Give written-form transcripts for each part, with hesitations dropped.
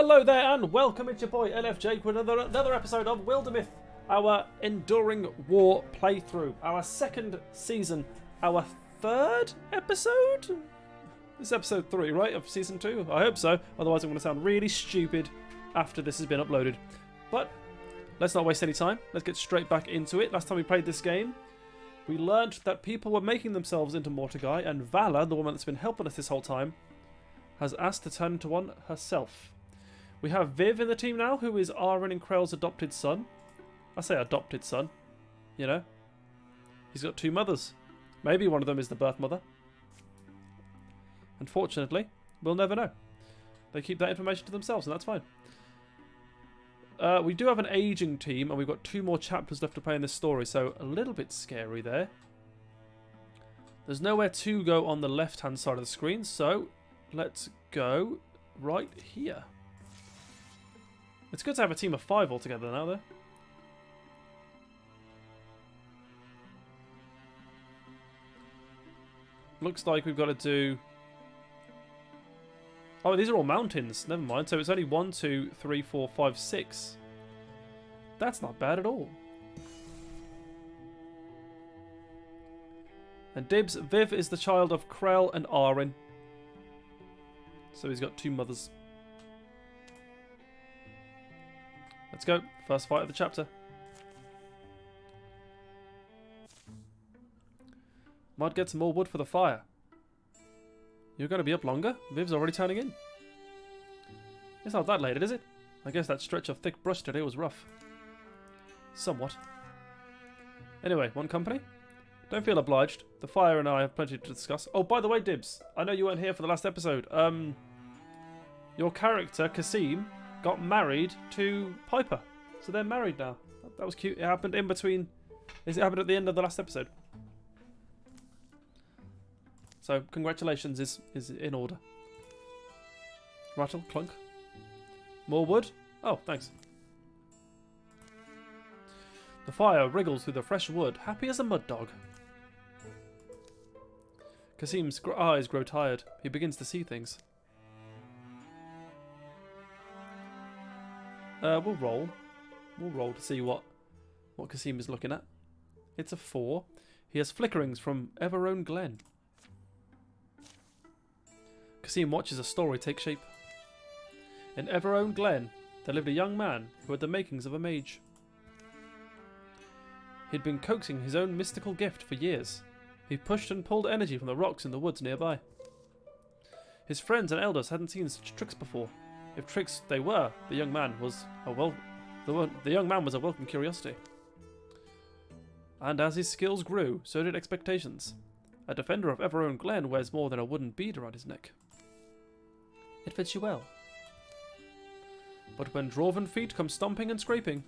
Hello there and welcome, it's your boy LFJ with another episode of Wildermyth, our Enduring War playthrough, our second season, our third episode? This is episode 3, right, of season 2? I hope so, otherwise I'm going to sound really stupid after this has been uploaded. But let's not waste any time, let's get straight back into it. Last time we played this game, we learned that people were making themselves into Mortgai, and Vala, the woman that's been helping us this whole time, has asked to turn into one herself. We have Viv in the team now, who is Aaron and Krell's adopted son. I say adopted son, you know. He's got 2 mothers. Maybe one of them is the birth mother. Unfortunately, we'll never know. They keep that information to themselves, and that's fine. We do have an aging team, and we've got 2 more chapters left to play in this story, so a little bit scary there. There's nowhere to go on the left-hand side of the screen, so let's go right here. It's good to have a team of 5 altogether now, though. Looks like we've got to do... Oh, these are all mountains. Never mind. So it's only 1, 2, 3, 4, 5, 6. That's not bad at all. And Dibs, Viv is the child of Krell and Aaron. So he's got 2 mothers. Let's go. First fight of the chapter. Might get some more wood for the fire. You're going to be up longer? Viv's already turning in. It's not that late, is it? I guess that stretch of thick brush today was rough. Somewhat. Anyway, want company? Don't feel obliged. The fire and I have plenty to discuss. Oh, by the way, Dibs, I know you weren't here for the last episode. Your character, Kasim, got married to Piper. So they're married now. That was cute. It happened in between... It happened at the end of the last episode. So, congratulations is in order. Rattle, clunk. More wood? Oh, thanks. The fire wriggles through the fresh wood, happy as a mud dog. Kasim's eyes grow tired. He begins to see things. We'll roll. We'll roll to see what Kasim is looking at. It's a 4. He has flickerings from Everone Glen. Kasim watches a story take shape. In Everone Glen, there lived a young man who had the makings of a mage. He'd been coaxing his own mystical gift for years. He pushed and pulled energy from the rocks in the woods nearby. His friends and elders hadn't seen such tricks before. If tricks they were, the young man was a welcome curiosity. And as his skills grew, so did expectations. A defender of Everone Glen wears more than a wooden bead around his neck. It fits you well. But when dwarven feet come stomping and scraping...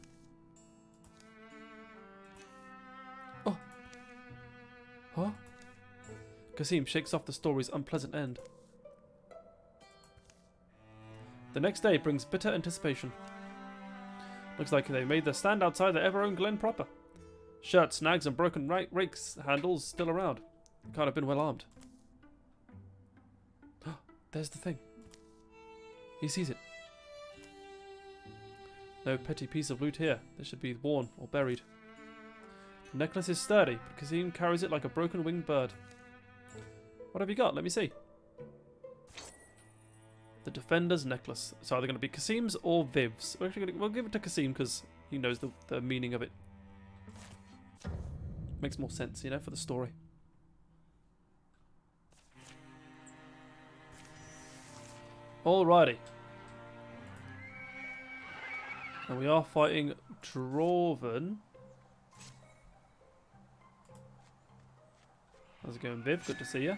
Oh! Huh? Kasim shakes off the story's unpleasant end. The next day brings bitter anticipation. Looks like they made their stand outside the Everone Glen proper. Shirt snags and broken rakes handles still around. Can't have been well armed. There's the thing. He sees it. No petty piece of loot here. This should be worn or buried. The necklace is sturdy, but Kasim carries it like a broken winged bird. What have you got? Let me see. The Defender's Necklace. So are they going to be Kasim's or Viv's? We'll give it to Kasim because he knows the meaning of it. Makes more sense, you know, for the story. Alrighty. And we are fighting Dwarven. How's it going, Viv? Good to see you.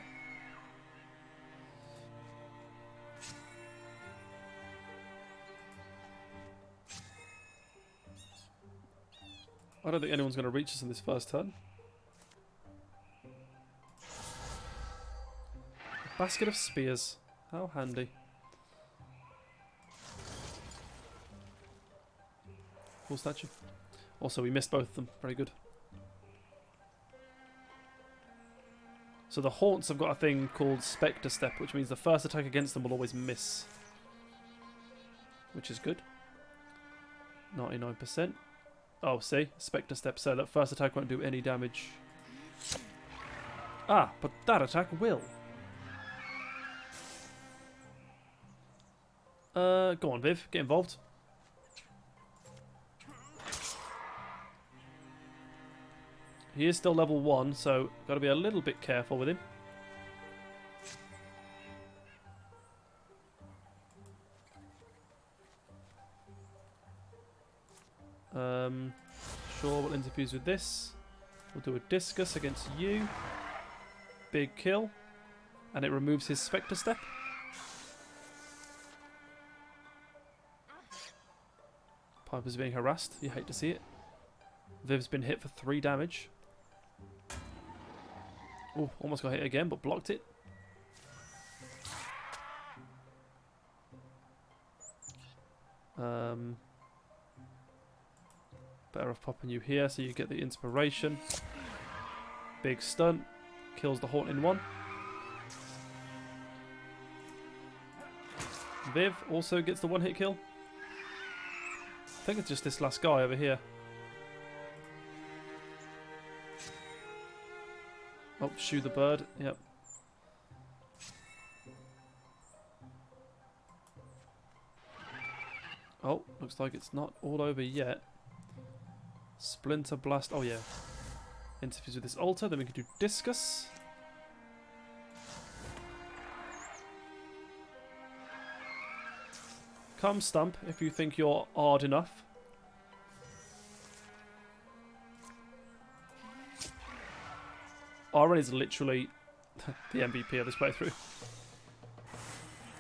I don't think anyone's going to reach us in this first turn. A basket of spears. How handy. Cool statue. Also, we missed both of them. Very good. So the Haunts have got a thing called Spectre Step, which means the first attack against them will always miss. which is good. 99%. Oh, see? Spectre Step, so that first attack won't do any damage. Ah, but that attack will. Go on, Viv. Get involved. He is still level 1, so got to be a little bit careful with him. Sure, we'll interfuse with this. We'll do a discus against you. Big kill. And it removes his Spectre Step. Piper's being harassed. You hate to see it. Viv's been hit for 3 damage. Oh, almost got hit again, but blocked it. Better off popping you here so you get the inspiration. Big stunt. Kills the Haunt in 1. Viv also gets the 1-hit kill. I think it's just this last guy over here. Oh, shoot the bird. Yep. Oh, looks like it's not all over yet. Splinter Blast. Oh, yeah. Interfuse with this altar. Then we can do Discus. Come Stump if you think you're hard enough. Aaron is literally the MVP of this playthrough.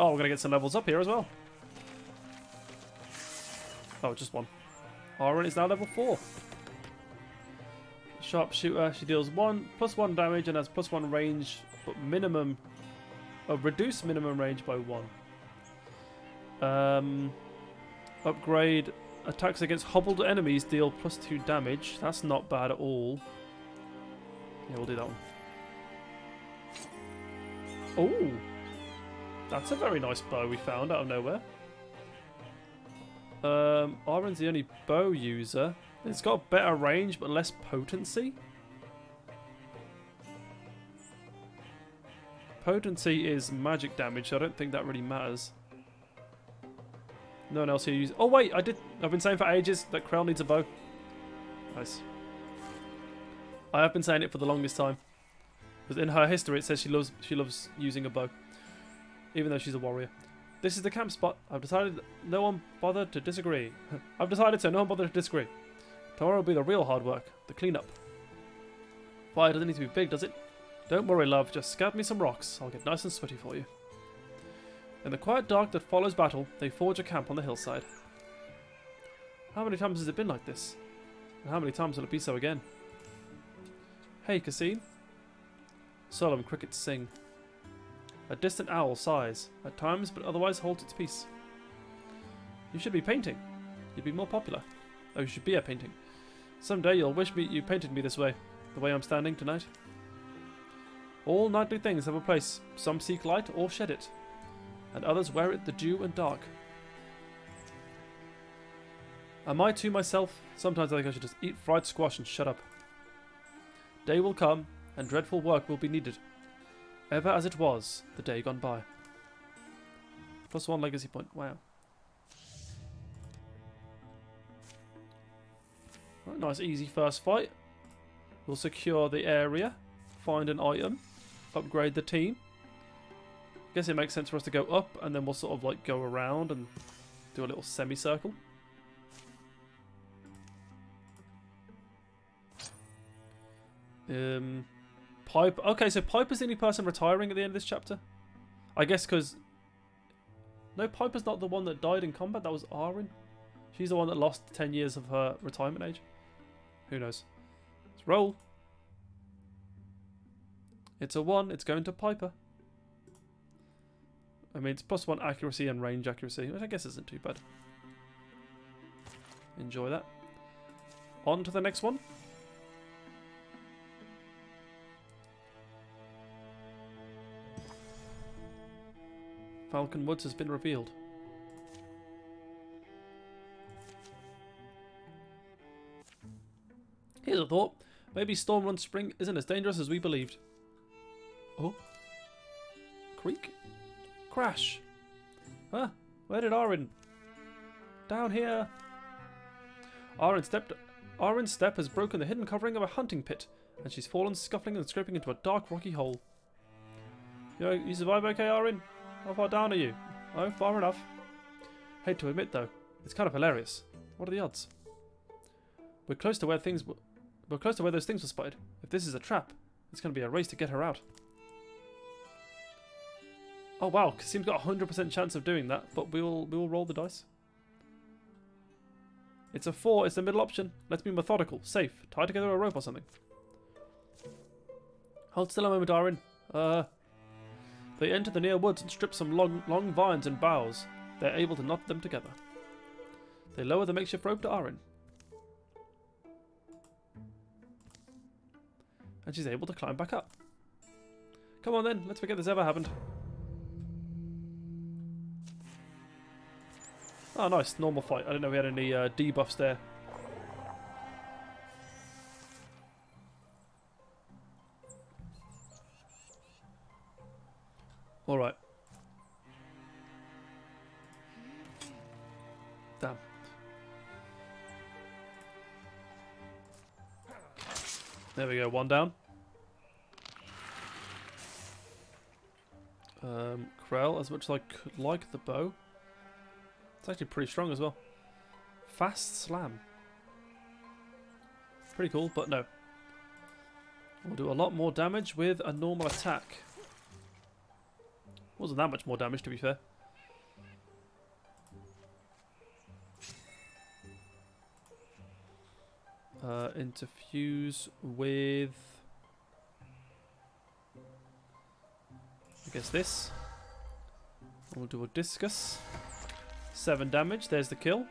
Oh, we're going to get some levels up here as well. Oh, just one. Aaron is now level 4. Sharpshooter, she deals +1 damage and has +1 range, but minimum, reduced minimum range by 1. Upgrade, attacks against hobbled enemies deal +2 damage. That's not bad at all. Yeah, we'll do that one. Oh, that's a very nice bow we found out of nowhere. Aaron's the only bow user. It's got better range but less potency. Potency is magic damage, so I don't think that really matters. No one else here uses. Oh wait, I've been saying for ages that Krell needs a bow. Nice. I have been saying it for the longest time. Because in her history it says she loves using a bow. Even though she's a warrior. This is the camp spot. I've decided no one bothered to disagree. I've decided so no one bothered to disagree. Tomorrow will be the real hard work. The cleanup. Fire doesn't need to be big, does it? Don't worry, love. Just scab me some rocks. I'll get nice and sweaty for you. In the quiet dark that follows battle, they forge a camp on the hillside. How many times has it been like this? And how many times will it be so again? Hey, Kasim. Solemn crickets sing. A distant owl sighs, at times, but otherwise holds its peace. You should be painting. You'd be more popular. Oh, you should be a painting. Someday you'll wish you painted me this way, the way I'm standing tonight. All nightly things have a place. Some seek light or shed it, and others wear it the dew and dark. Am I to myself? Sometimes I think I should just eat fried squash and shut up. Day will come, and dreadful work will be needed. Ever as it was, the day gone by. +1 legacy point. Wow. Right, nice easy first fight. We'll secure the area, find an item, upgrade the team. Guess it makes sense for us to go up and then we'll sort of like go around and do a little semicircle. Piper. Okay, so Piper's the only person retiring at the end of this chapter. I guess because... No, Piper's not the one that died in combat. That was Aaron. She's the one that lost 10 years of her retirement age. Who knows? Let's roll. It's a 1. It's going to Piper. I mean, it's +1 accuracy and range accuracy, which I guess isn't too bad. Enjoy that. On to the next one. Falcon Woods has been revealed. Here's a thought. Maybe Storm Run Spring isn't as dangerous as we believed. Oh. Creek? Crash. Huh? Where did Arin? Down here. Arin's step has broken the hidden covering of a hunting pit, and she's fallen, scuffling and scraping into a dark, rocky hole. You survive okay, Arin? How far down are you? Oh, far enough. Hate to admit, though, it's kind of hilarious. What are the odds? We're close to where those things were spotted. If this is a trap, it's going to be a race to get her out. Oh wow, Kasim's got a 100% chance of doing that, but we will roll the dice. It's a 4, it's the middle option. Let's be methodical, safe, tie together a rope or something. Hold still a moment, Arin. They enter the near woods and strip some long vines and boughs. They're able to knot them together. They lower the makeshift rope to Arin. And she's able to climb back up. Come on then, let's forget this ever happened. Oh nice, normal fight. I didn't know we had any debuffs there. Alright. Damn. There we go, one down. Krell, as much as I could like the bow. It's actually pretty strong as well. Fast slam. Pretty cool, but no. We'll do a lot more damage with a normal attack. Wasn't that much more damage, to be fair. Interfuse with... I guess this. We'll do a discus. 7 damage, there's the kill.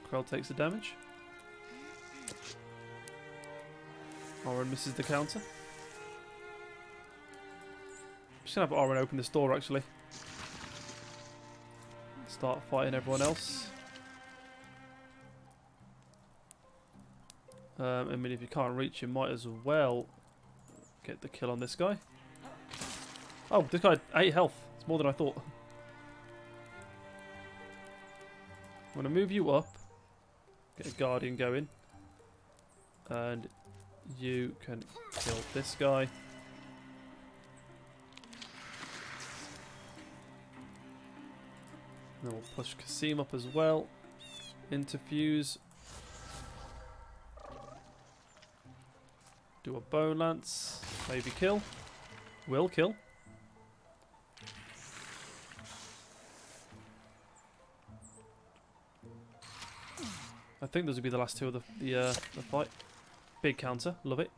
Krell takes the damage. Arin misses the counter. I'm just going to have Arin open this door actually. Start fighting everyone else. I mean, if you can't reach, you might as well get the kill on this guy. Oh, this guy had 8 health. It's more than I thought. I'm going to move you up. Get a guardian going. And you can kill this guy. And then we'll push Kasim up as well. Interfuse. Do a bone lance. Maybe kill. Will kill. I think those will be the last two of the fight. Big counter. Love it.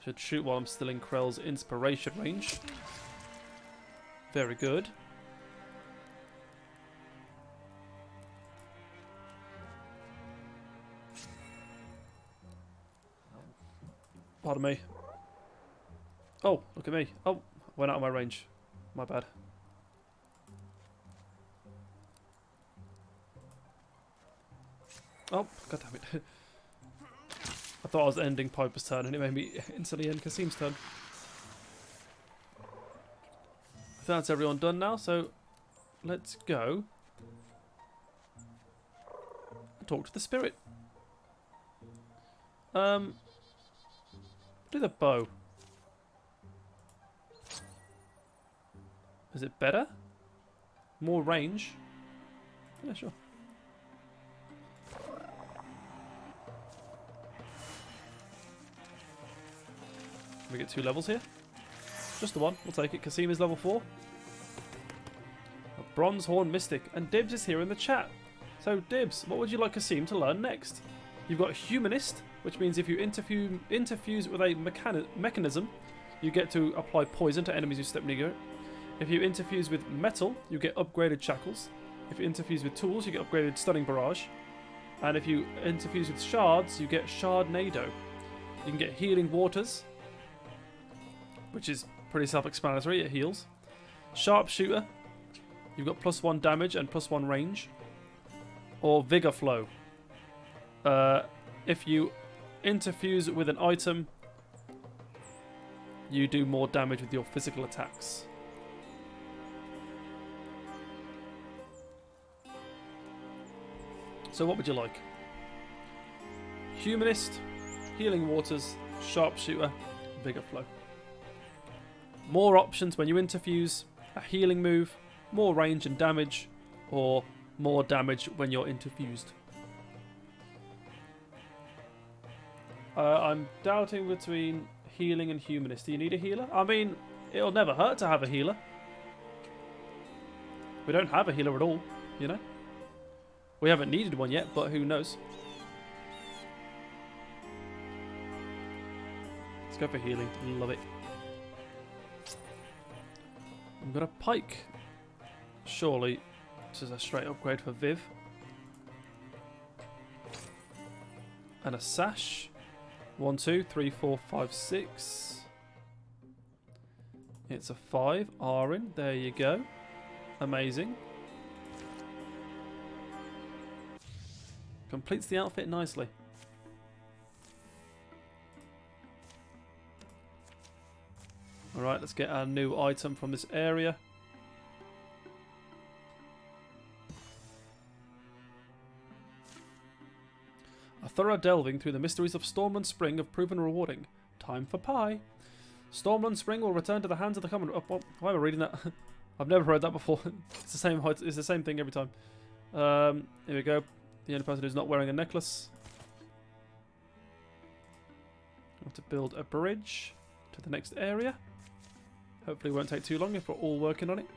Should shoot while I'm still in Krell's inspiration range. Very good. Pardon me. Oh, look at me. Oh, went out of my range. My bad. Oh, god damn it. I thought I was ending Piper's turn and it made me instantly end Kasim's turn. I think that's everyone done now, so let's go and talk to the spirit. Do the bow. Is it better? More range? Yeah, sure. We get 2 levels here. Just the one. We'll take it. Kasim is level 4. A Bronze Horn Mystic. And Dibs is here in the chat. So, Dibs, what would you like Kasim to learn next? You've got Humanist, which means if you interfuse with a mechanism, you get to apply poison to enemies who step near it. If you interfuse with metal, you get upgraded shackles. If you interfuse with tools, you get upgraded stunning barrage. And if you interfuse with shards, you get shardnado. You can get healing waters, which is pretty self-explanatory. It heals. Sharpshooter. You've got +1 damage and +1 range. Or Vigor Flow. If you interfuse with an item, you do more damage with your physical attacks. So what would you like? Humanist, Healing Waters, Sharpshooter, Vigor Flow. More options when you interfuse, a healing move, more range and damage, or more damage when you're interfused. I'm doubting between healing and humanist. Do you need a healer? I mean, it'll never hurt to have a healer. We don't have a healer at all, you know? We haven't needed one yet, but who knows? Let's go for healing. Love it. We've got a pike. Surely this is a straight upgrade for Viv. And a sash. 1, 2, 3, 4, 5, 6. It's a 5. Arin. There you go. Amazing. Completes the outfit nicely. Alright, let's get our new item from this area. A thorough delving through the mysteries of Stormland Spring have proven rewarding. Time for pie. Stormland Spring will return to the hands of the common... Oh, why am I reading that? I've never heard that before. It's the same thing every time. Here we go. The only person who's not wearing a necklace. I have to build a bridge to the next area. Hopefully it won't take too long if we're all working on it.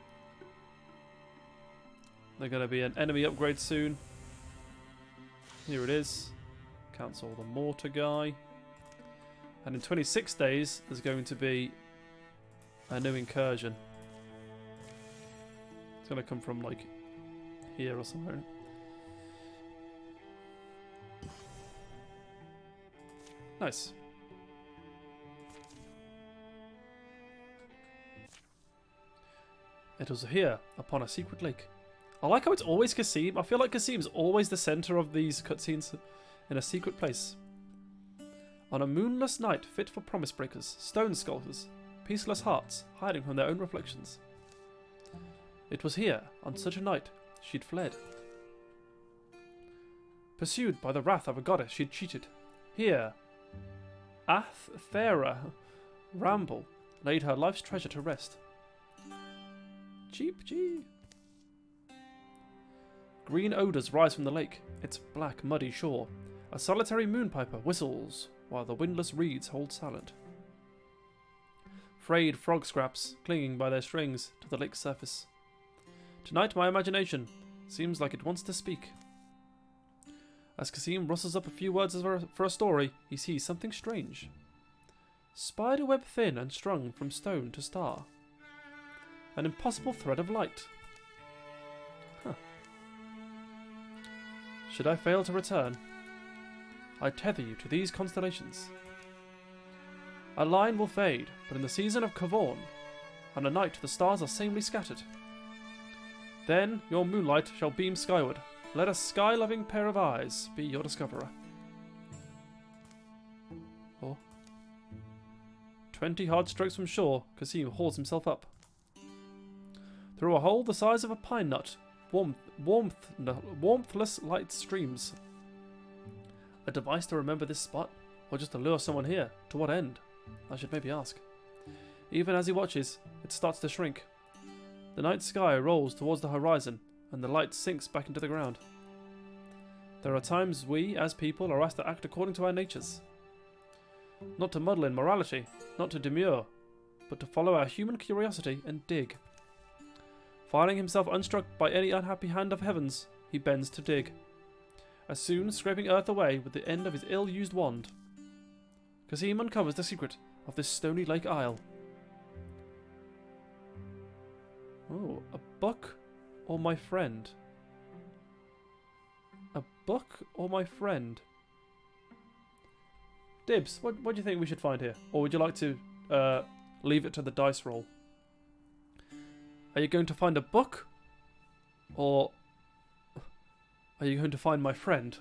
There's going to be an enemy upgrade soon. Here it is. Cancel the mortar guy. And in 26 days, there's going to be a new incursion. It's going to come from, like, here or somewhere. Nice. It was here, upon a secret lake. I like how it's always Kasim. I feel like Kasim's always the centre of these cutscenes, in a secret place. On a moonless night fit for promise breakers, stone skulkers, peaceless hearts, hiding from their own reflections. It was here, on such a night, she'd fled. Pursued by the wrath of a goddess she'd cheated. Here, Athera Ramble laid her life's treasure to rest. Cheap G. Green odours rise from the lake, its black, muddy shore. A solitary moonpiper whistles, while the windless reeds hold silent. Frayed frog scraps, clinging by their strings to the lake's surface. Tonight my imagination seems like it wants to speak. As Kasim rustles up a few words for a story, he sees something strange. Spiderweb thin and strung from stone to star. An impossible thread of light. Huh. Should I fail to return, I tether you to these constellations. A line will fade, but in the season of Kavorn, on a night the stars are samely scattered. Then your moonlight shall beam skyward. Let a sky-loving pair of eyes be your discoverer. Oh. 20 hard strokes from shore, Kasim hauls himself up. Through a hole the size of a pine nut, warmthless light streams. A device to remember this spot, or just to lure someone here? To what end? I should maybe ask. Even as he watches, it starts to shrink. The night sky rolls towards the horizon, and the light sinks back into the ground. There are times we, as people, are asked to act according to our natures. Not to muddle in morality, not to demur, but to follow our human curiosity and dig. Finding himself unstruck by any unhappy hand of heavens, he bends to dig. As soon scraping earth away with the end of his ill-used wand. Kasim uncovers the secret of this stony lake isle. Oh, a book or my friend? A book or my friend? Dibs, what do you think we should find here? Or would you like to leave it to the dice roll? Are you going to find a book? Or are you going to find my friend?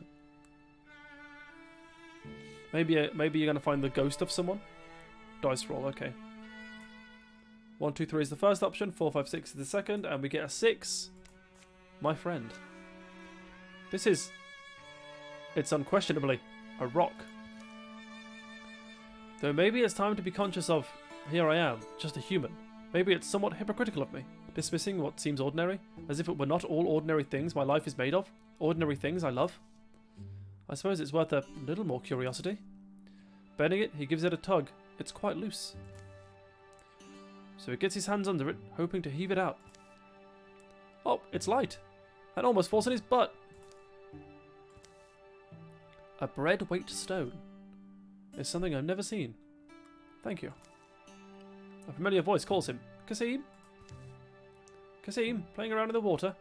Maybe you're going to find the ghost of someone? Dice roll, okay. 1, 2, 3 is the first option, 4, 5, 6 is the second, and we get a 6. My friend. It's unquestionably a rock. Though maybe it's time to be conscious of, here I am, just a human. Maybe it's somewhat hypocritical of me, dismissing what seems ordinary, as if it were not all ordinary things my life is made of, ordinary things I love. I suppose it's worth a little more curiosity. Bending it, he gives it a tug. It's quite loose. So he gets his hands under it, hoping to heave it out. Oh, it's light. And almost falls in his butt. A bread-weight stone. It's something I've never seen. Thank you. A familiar voice calls him. Kasim? Kasim, playing around in the water?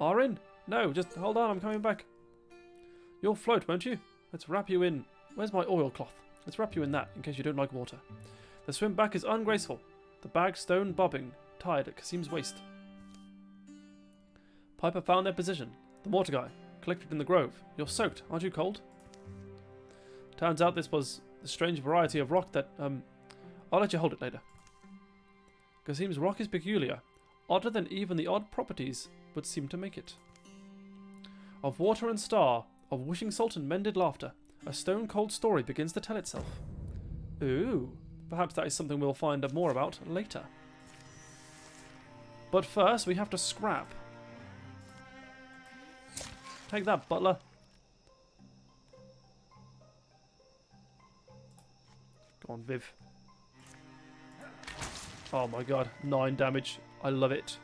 Arin? No, just hold on, I'm coming back. You'll float, won't you? Let's wrap you in... Where's my oilcloth? Let's wrap you in that, in case you don't like water. The swim back is ungraceful. The bag stone bobbing, tied at Kasim's waist. Piper found their position. The water guy, collected in the grove. You're soaked, aren't you cold? Turns out this was the strange variety of rock that, I'll let you hold it later. Kasim's rock is peculiar, odder than even the odd properties would seem to make it. Of water and star, of wishing salt and mended laughter, a stone-cold story begins to tell itself. Ooh, perhaps that is something we'll find more about later. But first, we have to scrap. Take that, butler. Go on, Viv. Oh my god, 9 damage. I love it.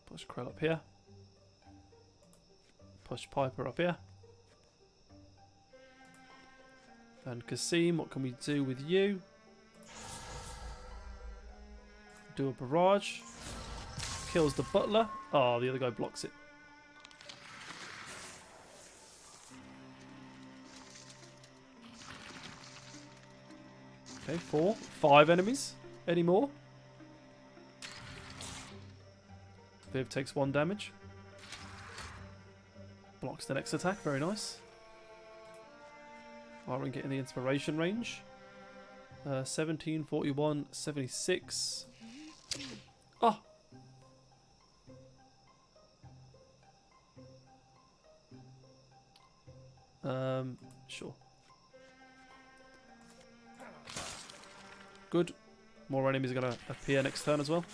Push Krell up here. Push Piper up here. And Kasim, what can we do with you? Do a barrage. Kills the butler. Oh, the other guy blocks it. Okay, 4. 5 enemies. Any more? Viv takes 1 damage. Blocks the next attack. Very nice. Arin getting the inspiration range. 17, 41, 76. Oh! Sure. Good. More enemies are going to appear next turn as well.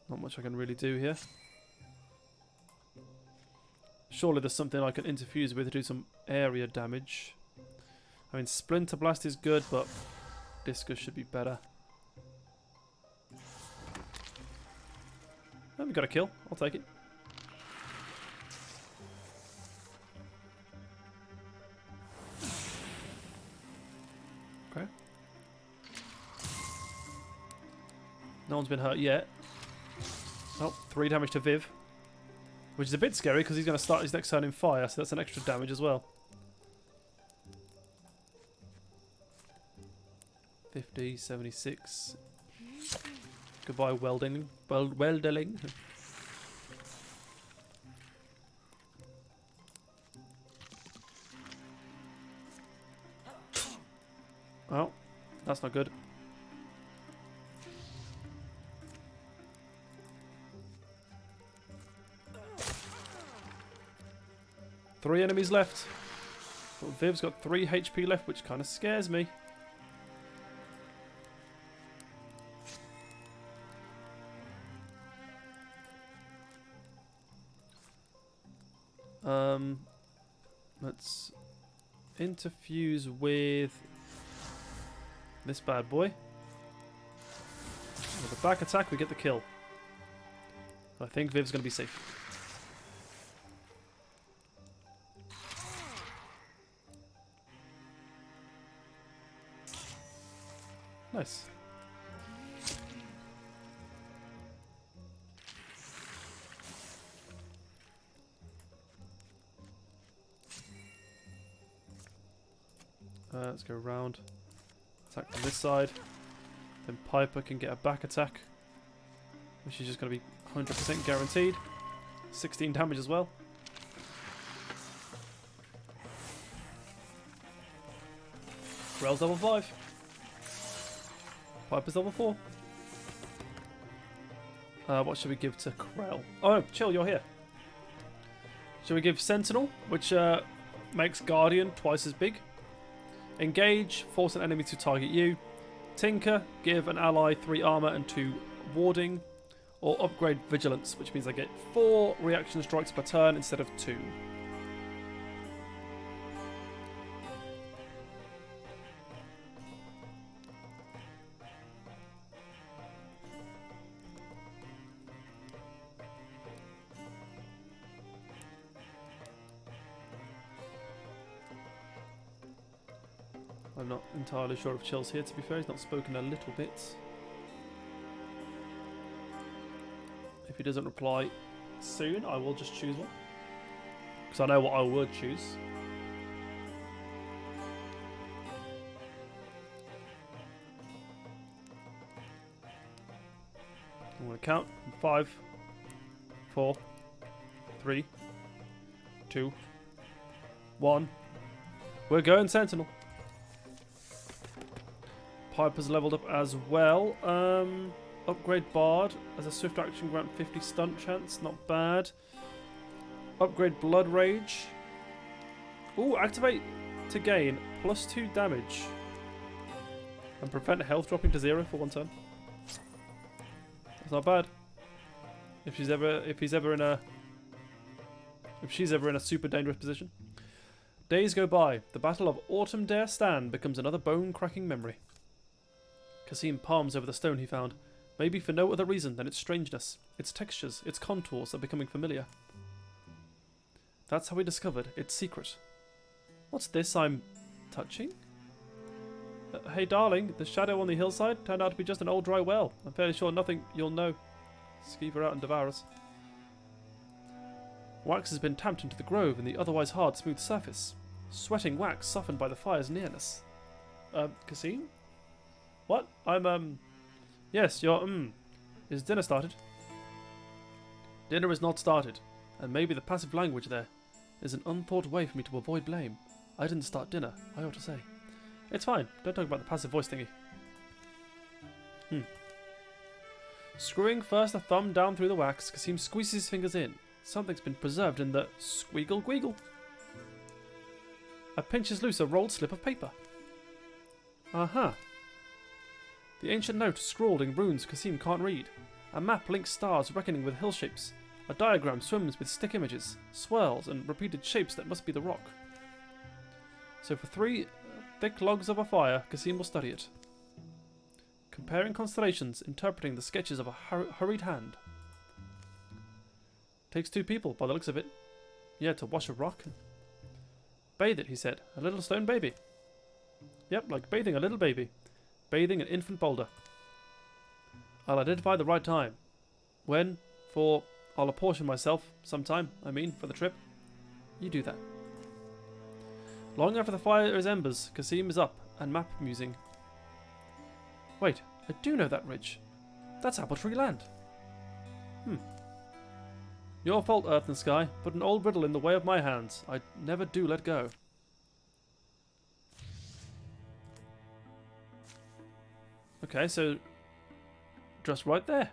Not much I can really do here. Surely there's something I can interfuse with to do some area damage. I mean, Splinter Blast is good, but Discus should be better. Oh, we got a kill. I'll take it. Okay. No one's been hurt yet. Oh, 3 damage to Viv. Which is a bit scary because he's going to start his next turn in fire, so that's an extra damage as well. 50, 76. Goodbye, welding. Welderling. Oh, that's not good. Three enemies left. But Viv's got 3 HP left, which kind of scares me. Let's interfuse with this bad boy. With a back attack, we get the kill. I think Viv's going to be safe. Nice. Let's go around. Attack from this side. Then Piper can get a back attack, which is just going to be 100% guaranteed. 16 damage as well. Grell's level 5. Piper's level 4. What should we give to Krell? Oh no, chill, you're here. Should we give Sentinel, which makes Guardian twice as big? Engage, force an enemy to target you. Tinker, give an ally 3 armor and 2 warding. Or upgrade Vigilance, which means I get 4 reaction strikes per turn instead of 2. I'm not entirely sure if Chill's here, to be fair. He's not spoken a little bit. If he doesn't reply soon, I will just choose one. Because I know what I would choose. I'm going to count. 5, 4, 3, 2, 1. We're going Sentinel. Piper's leveled up as well. Upgrade Bard as a swift action, grant 50 stunt chance, not bad. Upgrade Blood Rage. Ooh, activate to gain +2 damage and prevent health dropping to 0 for 1 turn. That's not bad. If she's ever in a super dangerous position. Days go by. The Battle of Autumn Dare Stand becomes another bone-cracking memory. Kasim palms over the stone he found, maybe for no other reason than its strangeness, its textures, its contours are becoming familiar. That's how he discovered its secret. What's this I'm touching? Hey darling, the shadow on the hillside turned out to be just an old dry well. I'm fairly sure nothing you'll know. Skeeve her out and devour us. Wax has been tamped into the grove in the otherwise hard, smooth surface. Sweating wax softened by the fire's nearness. Kasim? What? Yes, you're, Is dinner started? Dinner is not started, and maybe the passive language there is an unthought way for me to avoid blame. I didn't start dinner, I ought to say. It's fine, don't talk about the passive voice thingy. Screwing first a thumb down through the wax, Kasim squeezes his fingers in. Something's been preserved in the squeagle-gweagle. I pinches loose a rolled slip of paper. Uh-huh. The ancient note scrawled in runes Kasim can't read. A map links stars reckoning with hill shapes. A diagram swims with stick images, swirls, and repeated shapes that must be the rock. So for 3 thick logs of a fire, Kasim will study it. Comparing constellations, interpreting the sketches of a hurried hand. Takes 2 people, by the looks of it. Yeah, to wash a rock. Bathe it, he said. A little stone baby. Yep, like bathing a little baby. Bathing an infant boulder. I'll identify the right time. When? I'll apportion myself sometime, for the trip. You do that. Long after the fire is embers, Kasim is up and map musing. Wait, I do know that ridge. That's Apple Tree Land. Your fault, Earth and Sky. Put an old riddle in the way of my hands. I never do let go. Okay, so just right there.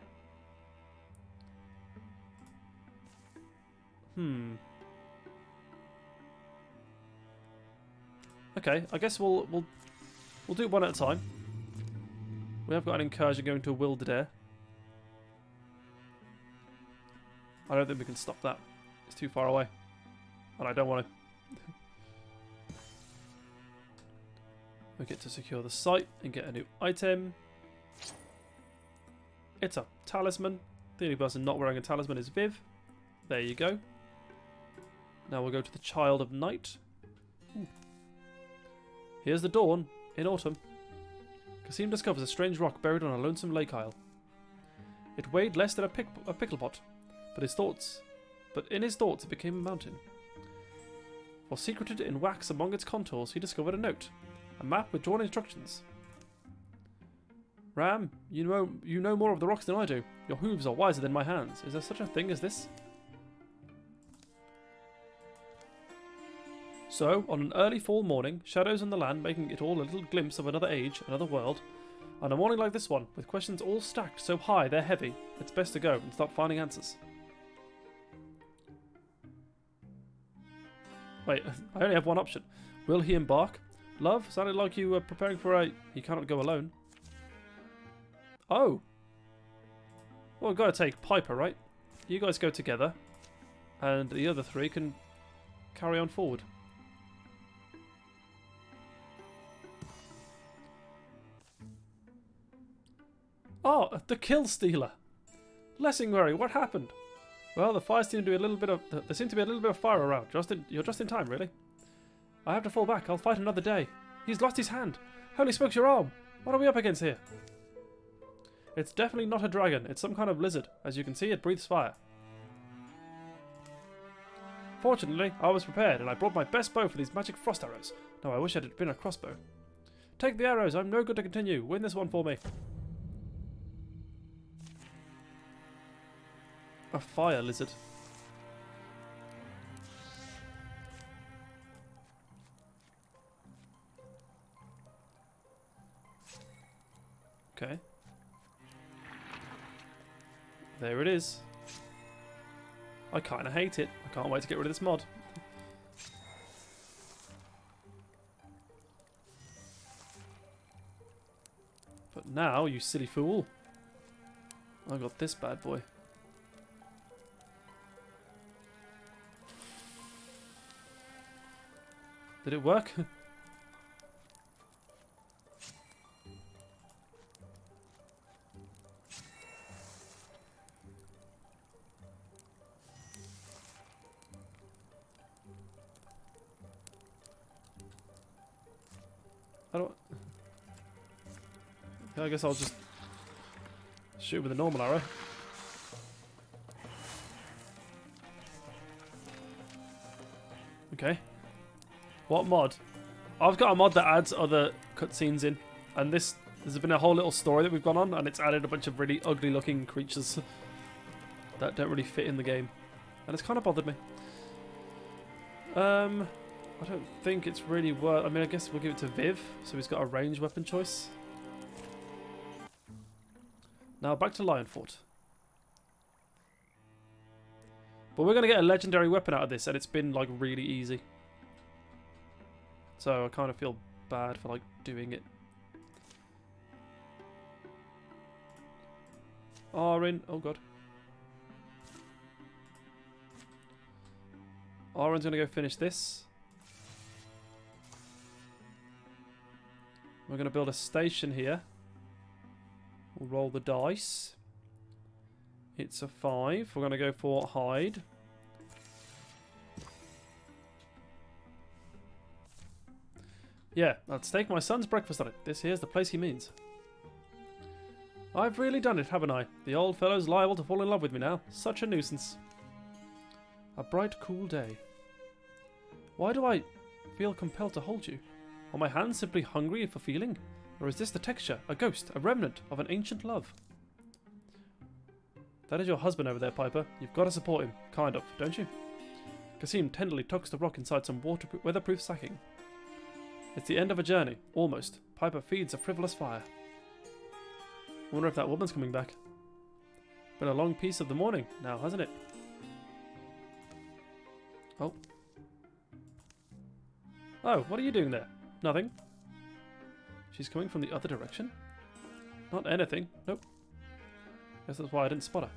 Okay, I guess we'll do it one at a time. We have got an incursion going to Wildermyth. I don't think we can stop that. It's too far away. And I don't want to. We get to secure the site and get a new item. It's a talisman. The only person not wearing a talisman is Viv. There you go. Now we'll go to the Child of Night. Here's the dawn in autumn. Kasim discovers a strange rock buried on a lonesome lake isle. It weighed less than a pickle pot, but in his thoughts it became a mountain. For secreted in wax among its contours, he discovered a note. A map with drawn instructions. Ram, you know more of the rocks than I do. Your hooves are wiser than my hands. Is there such a thing as this? So, on an early fall morning, shadows on the land making it all a little glimpse of another age, another world. On a morning like this one, with questions all stacked so high they're heavy, it's best to go and start finding answers. Wait, I only have one option. Will he embark? Love, sounded like you were preparing for a... He cannot go alone. Oh. Well, we've got to take Piper, right? You guys go together, and the other three can carry on forward. Oh, the kill stealer. Lessingbury, what happened? Well, the fire seemed to be a little bit of... There seemed to be a little bit of fire around. You're just in time, really. I have to fall back. I'll fight another day. He's lost his hand. Holy smokes, your arm. What are we up against here? It's definitely not a dragon. It's some kind of lizard. As you can see, it breathes fire. Fortunately, I was prepared, and I brought my best bow for these magic frost arrows. Now, I wish it had been a crossbow. Take the arrows. I'm no good to continue. Win this one for me. A fire lizard. Okay. There it is. I kind of hate it. I can't wait to get rid of this mod. But now, you silly fool, I got this bad boy. Did it work? I guess I'll just shoot with a normal arrow. Okay. What mod? I've got a mod that adds other cutscenes in, and there's been a whole little story that we've gone on, and it's added a bunch of really ugly looking creatures that don't really fit in the game, and it's kind of bothered me. I don't think it's really worth... I mean, I guess we'll give it to Viv, so he's got a ranged weapon choice. Now back to Lionfort. But we're going to get a legendary weapon out of this, and it's been like really easy. So I kind of feel bad for like doing it. Arin, oh god. Arin's going to go finish this. We're going to build a station here. We'll roll the dice. It's a 5. We're going to go for hide. Yeah, I'd stake my son's breakfast on it. This here's the place he means. I've really done it, haven't I? The old fellow's liable to fall in love with me now. Such a nuisance. A bright, cool day. Why do I feel compelled to hold you? Are my hands simply hungry for feeling? Or is this the texture, a ghost, a remnant of an ancient love? That is your husband over there, Piper. You've got to support him. Kind of, don't you? Kasim tenderly tucks the rock inside some weatherproof sacking. It's the end of a journey, almost. Piper feeds a frivolous fire. Wonder if that woman's coming back. Been a long piece of the morning now, hasn't it? Oh. Oh, what are you doing there? Nothing. She's coming from the other direction? Not anything. Nope. Guess that's why I didn't spot her.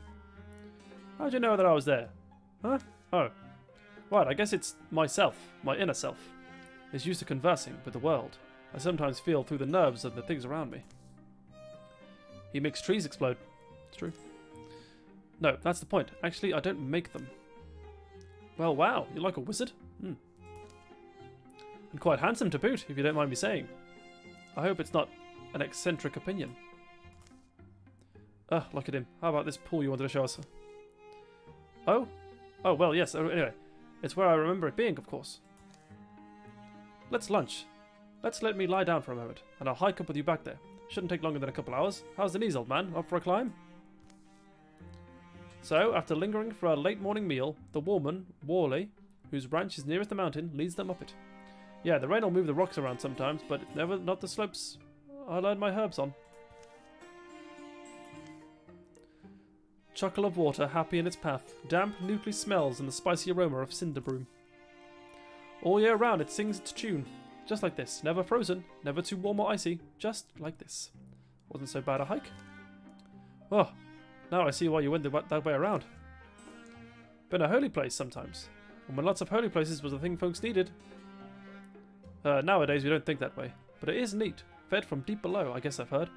How'd you know that I was there? Huh? Oh. Right, I guess it's myself, my inner self, is used to conversing with the world. I sometimes feel through the nerves of the things around me. He makes trees explode. It's true. No, that's the point. Actually, I don't make them. Well, wow, you're like a wizard? Hmm. And quite handsome to boot, if you don't mind me saying. I hope it's not an eccentric opinion. Look at him. How about this pool you wanted to show us? Oh? Oh, well, yes. Anyway, it's where I remember it being, of course. Let's lunch. let me lie down for a moment, and I'll hike up with you back there. Shouldn't take longer than a couple hours. How's the knees, old man? Up for a climb? So, after lingering for a late morning meal, the woman, Worley, whose ranch is nearest the mountain, leads them up it. Yeah, the rain will move the rocks around sometimes, but never not the slopes I learned my herbs on. Chuckle of water, happy in its path. Damp, nuclear smells and the spicy aroma of cinder broom. All year round it sings its tune. Just like this. Never frozen, never too warm or icy. Just like this. Wasn't so bad a hike. Oh, now I see why you went that way around. Been a holy place sometimes. And when lots of holy places was the thing folks needed. Nowadays we don't think that way. But it is neat. Fed from deep below, I guess I've heard.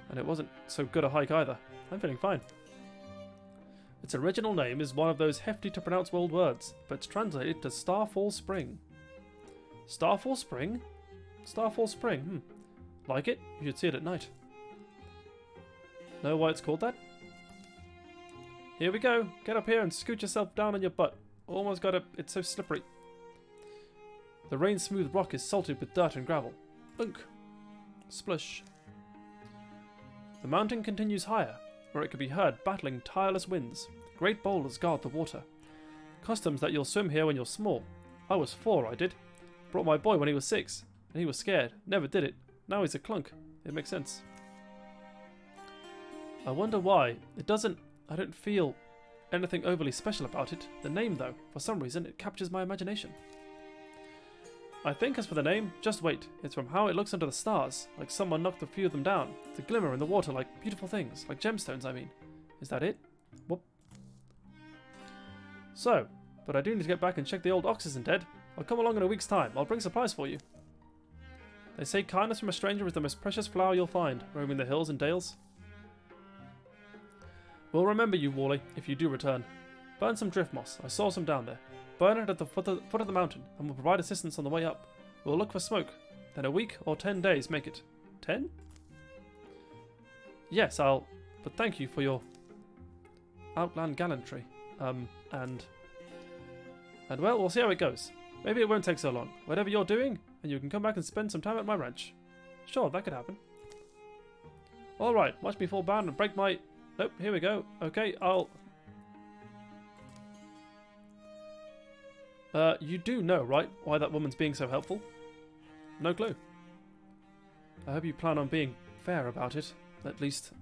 And it wasn't so good a hike either. I'm feeling fine. Its original name is one of those hefty to pronounce world words, but it's translated to Starfall Spring. Starfall Spring? Starfall Spring, Like it? You should see it at night. Know why it's called that? Here we go. Get up here and scoot yourself down on your butt. Almost got it. It's so slippery. The rain-smooth rock is salted with dirt and gravel. Unk. Splush. The mountain continues higher, where it can be heard battling tireless winds. Great boulders guard the water. Customs that you'll swim here when you're small. I was 4, I did. Brought my boy when he was 6, and he was scared. Never did it. Now he's a clunk. It makes sense. I wonder why. I don't feel anything overly special about it. The name, though, for some reason, it captures my imagination. I think as for the name, just wait. It's from how it looks under the stars, like someone knocked a few of them down. The glimmer in the water like beautiful things, like gemstones, I mean. Is that it? Whoop. So, but I do need to get back and check the old ox isn't dead. I'll come along in a week's time. I'll bring supplies for you. They say kindness from a stranger is the most precious flower you'll find, roaming the hills and dales. We'll remember you, Worley, if you do return. Burn some drift moss. I saw some down there. Burn it at the foot of the mountain, and we'll provide assistance on the way up. We'll look for smoke. Then a week or 10 days make it. 10? Yes, but thank you for your outland gallantry. And well, we'll see how it goes. Maybe it won't take so long. Whatever you're doing, and you can come back and spend some time at my ranch. Sure, that could happen. Alright, watch me fall down and break my... Nope, here we go. Okay, you do know, right, why that woman's being so helpful? No clue. I hope you plan on being fair about it, at least.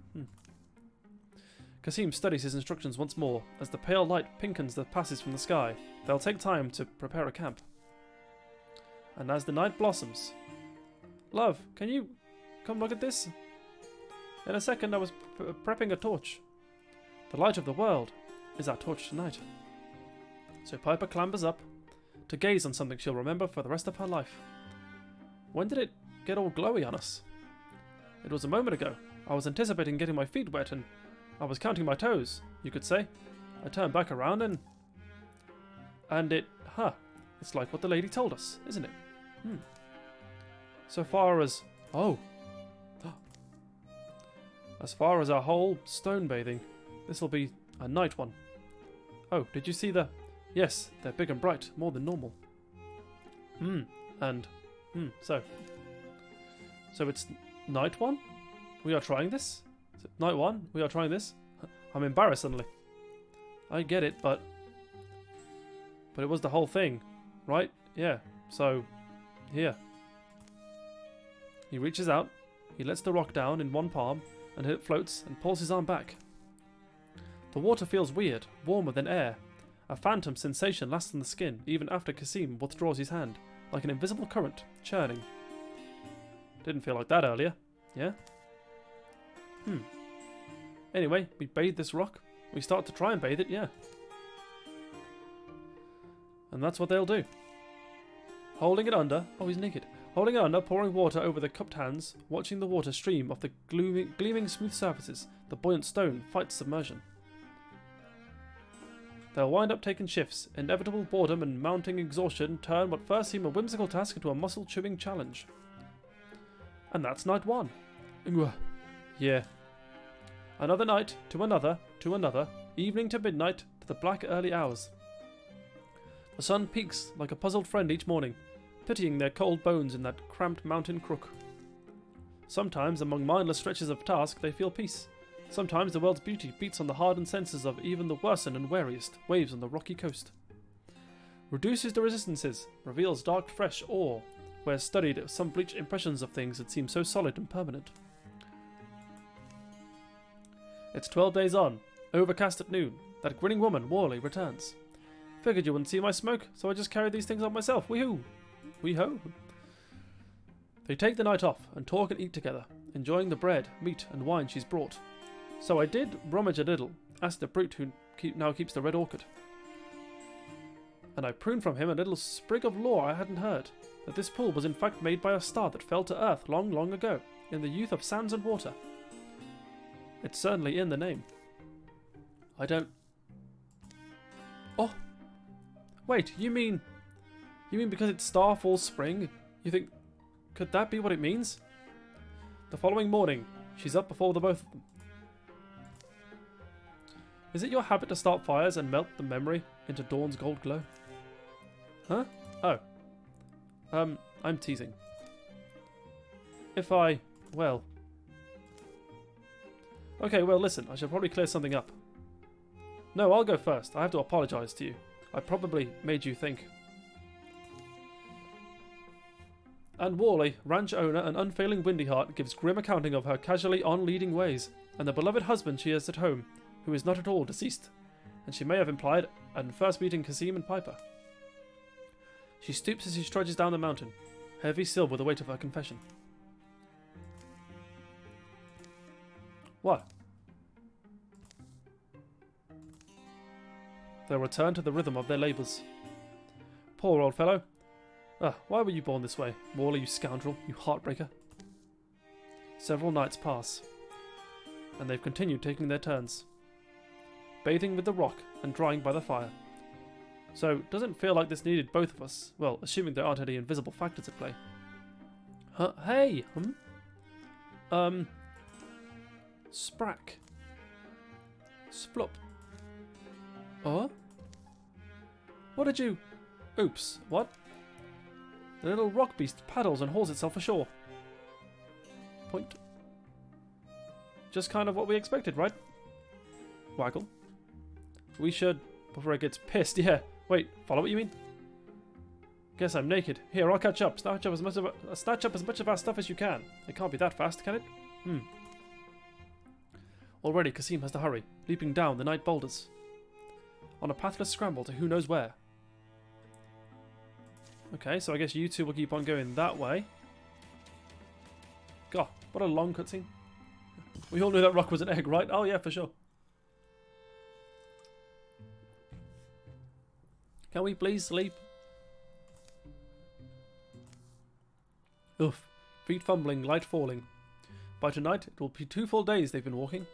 Kasim studies his instructions once more, as the pale light pinkens the passes from the sky. They'll take time to prepare a camp. And as the night blossoms... Love, can you come look at this? In a second I was prepping a torch. The light of the world is our torch tonight. So Piper clambers up to gaze on something she'll remember for the rest of her life. When did it get all glowy on us? It was a moment ago. I was anticipating getting my feet wet and I was counting my toes, you could say. I turned back around and it's like what the lady told us, isn't it? So far as... As far as our whole stone bathing, this'll be a night one. Oh, did you see the... Yes, they're big and bright, more than normal. So it's night one? We are trying this? Is it night one? We are trying this? I'm embarrassed suddenly. I get it, but it was the whole thing, right? Yeah, so, here. He reaches out, he lets the rock down in one palm, and it floats and pulls his arm back. The water feels weird, warmer than air. A phantom sensation lasts on the skin, even after Kasim withdraws his hand, like an invisible current, churning. Didn't feel like that earlier, yeah? Anyway, we bathe this rock. We start to try and bathe it, yeah. And that's what they'll do. Holding it under... Oh, he's naked. Holding it under, pouring water over the cupped hands, watching the water stream off the gleaming smooth surfaces, the buoyant stone fights submersion. They'll wind up taking shifts. Inevitable boredom and mounting exhaustion turn what first seemed a whimsical task into a muscle-chewing challenge. And that's night one. Yeah. Another night, to another, evening to midnight, to the black early hours. The sun peaks like a puzzled friend each morning, pitying their cold bones in that cramped mountain crook. Sometimes, among mindless stretches of task, they feel peace. Sometimes the world's beauty beats on the hardened senses of even the worsened and wariest waves on the rocky coast. Reduces the resistances, reveals dark fresh ore, where studied some bleached impressions of things that seem so solid and permanent. It's 12 days on, overcast at noon. That grinning woman, Worley, returns. Figured you wouldn't see my smoke, so I just carried these things on myself. Wee-hoo! Wee-ho! They take the night off and talk and eat together, enjoying the bread, meat, and wine she's brought. So I did rummage a little, asked the brute who now keeps the red orchid. And I pruned from him a little sprig of lore I hadn't heard, that this pool was in fact made by a star that fell to earth long, long ago, in the youth of sands and water. It's certainly in the name. I don't... Oh! Wait, you mean because it's Star Falls Spring? You think... Could that be what it means? The following morning, she's up before the both of them. Is it your habit to start fires and melt the memory into dawn's gold glow? Huh? Oh. I'm teasing. Well... Okay, well listen, I should probably clear something up. No, I'll go first. I have to apologise to you. I probably made you think. And Worley, ranch owner and unfailing windy heart, gives grim accounting of her casually on-leading ways, and the beloved husband she has at home, who is not at all deceased, and she may have implied at first meeting Kasim and Piper. She stoops as she trudges down the mountain, heavy still with the weight of her confession. What? They'll return to the rhythm of their labours. Poor old fellow. Why were you born this way, Worley, you scoundrel, you heartbreaker? Several nights pass, and they've continued taking their turns, bathing with the rock and drying by the fire. So, doesn't feel like this needed both of us, well, assuming there aren't any invisible factors at play. Huh? Hey! Sprack. Splop. Oh? What did you... Oops, what? The little rock beast paddles and hauls itself ashore. Point. Just kind of what we expected, right? Waggle. We should... Before it gets pissed, yeah. Wait, follow what you mean? Guess I'm naked. Here, I'll catch up. Snatch up as much of our stuff as you can. It can't be that fast, can it? Already, Kasim has to hurry, leaping down the night boulders. On a pathless scramble to who knows where. Okay, so I guess you two will keep on going that way. God, what a long cutscene. We all knew that rock was an egg, right? Oh yeah, for sure. Can we please sleep? Oof. Feet fumbling, light falling. By tonight, it will be 2 full days they've been walking.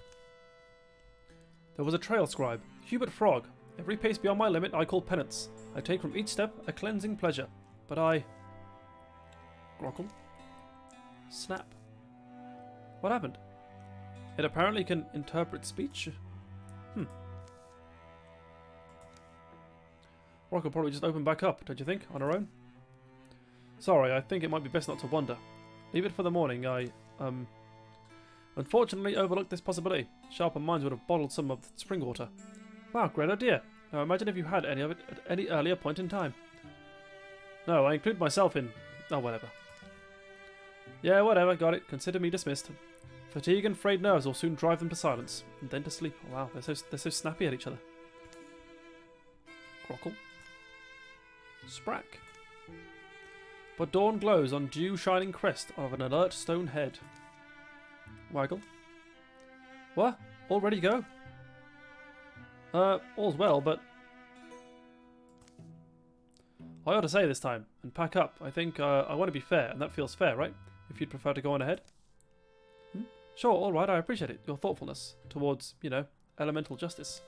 There was a trail scribe, Hubert Frog. Every pace beyond my limit I call penance. I take from each step a cleansing pleasure. But I... Grockle. Snap. What happened? It apparently can interpret speech. Rock will probably just open back up, don't you think, on her own? Sorry, I think it might be best not to wonder. Leave it for the morning. I, unfortunately overlooked this possibility. Sharper minds would have bottled some of the spring water. Wow, great idea. Now imagine if you had any of it at any earlier point in time. No, I include myself in... Oh, whatever. Yeah, whatever, got it. Consider me dismissed. Fatigue and frayed nerves will soon drive them to silence, and then to sleep. Oh, wow, they're so snappy at each other. Grockle. Sprack. But dawn glows on dew-shining crest of an alert stone head. Waggle. What? Already go? All's well, but... I ought to say this time, and pack up. I think I want to be fair, and that feels fair, right? If you'd prefer to go on ahead. Sure, alright, I appreciate it. Your thoughtfulness towards, you know, elemental justice.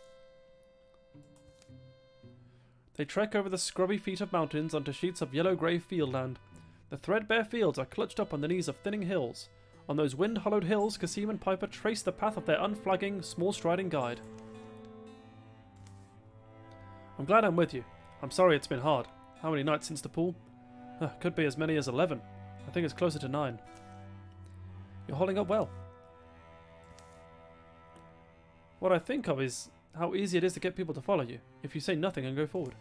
They trek over the scrubby feet of mountains onto sheets of yellow-grey fieldland. The threadbare fields are clutched up on the knees of thinning hills. On those wind-hollowed hills, Kasim and Piper trace the path of their unflagging, small-striding guide. I'm glad I'm with you. I'm sorry it's been hard. How many nights since the pool? Could be as many as 11. I think it's closer to 9. You're holding up well. What I think of is how easy it is to get people to follow you if you say nothing and go forward.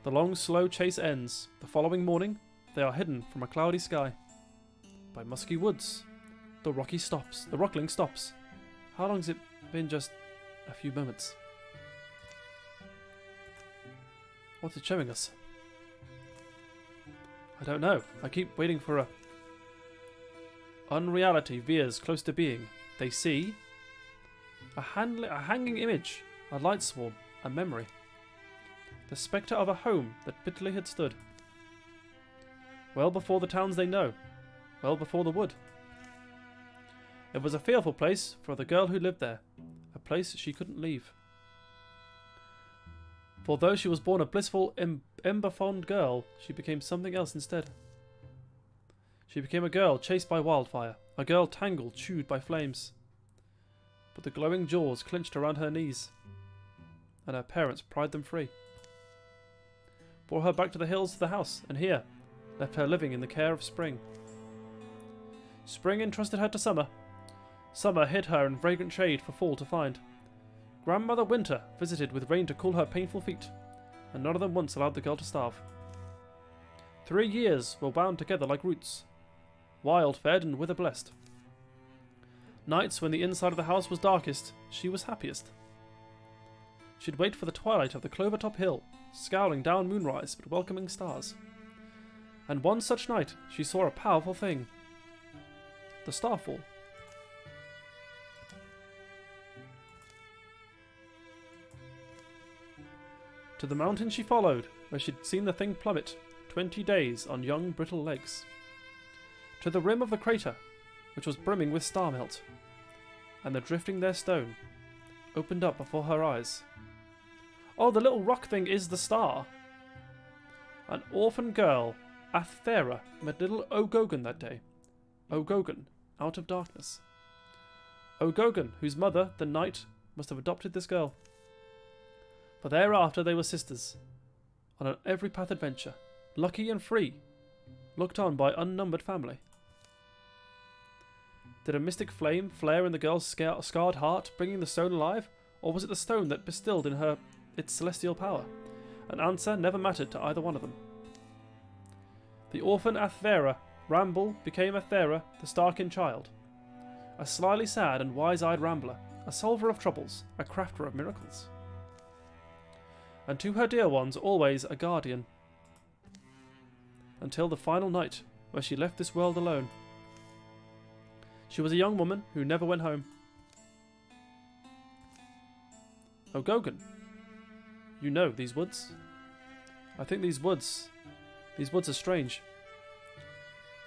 The long, slow chase ends. The following morning, they are hidden from a cloudy sky. By musky woods. The rockling stops. How long has it been? Just a few moments. What's it showing us? I don't know. I keep waiting for a... Unreality veers close to being. They see... A hanging image. A light swarm. A memory. The spectre of a home that bitterly had stood. Well before the towns they know. Well before the wood. It was a fearful place for the girl who lived there. A place she couldn't leave. For though she was born a blissful, ember-fond girl, she became something else instead. She became a girl chased by wildfire, a girl tangled, chewed by flames. But the glowing jaws clenched around her knees, and her parents pried them free. Brought her back to the hills to the house, and here, left her living in the care of spring. Spring entrusted her to summer. Summer hid her in fragrant shade for fall to find. Grandmother Winter visited with rain to cool her painful feet, and none of them once allowed the girl to starve. 3 years were bound together like roots, wild fed and wither blessed. Nights when the inside of the house was darkest, she was happiest. She'd wait for the twilight of the Clovertop Hill, scowling down moonrise but welcoming stars. And one such night she saw a powerful thing. The starfall. To the mountain she followed, where she'd seen the thing plummet, 20 days on young brittle legs. To the rim of the crater, which was brimming with star melt, and the drifting there stone opened up before her eyes. Oh, the little rock thing is the star! An orphan girl, Athera, met little Ogogan that day. Ogogan, out of darkness. Ogogan, whose mother, the night, must have adopted this girl. For thereafter they were sisters, on an every path adventure, lucky and free, looked on by unnumbered family. Did a mystic flame flare in the girl's scarred heart, bringing the stone alive, or was it the stone that bestilled in her its celestial power? An answer never mattered to either one of them. The orphan Athera Ramble became Athera, the Starkin child. A slyly sad and wise-eyed rambler, a solver of troubles, a crafter of miracles. And to her dear ones always a guardian. Until the final night, where she left this world alone. She was a young woman who never went home. Ogogan, you know these woods? I think these woods are strange.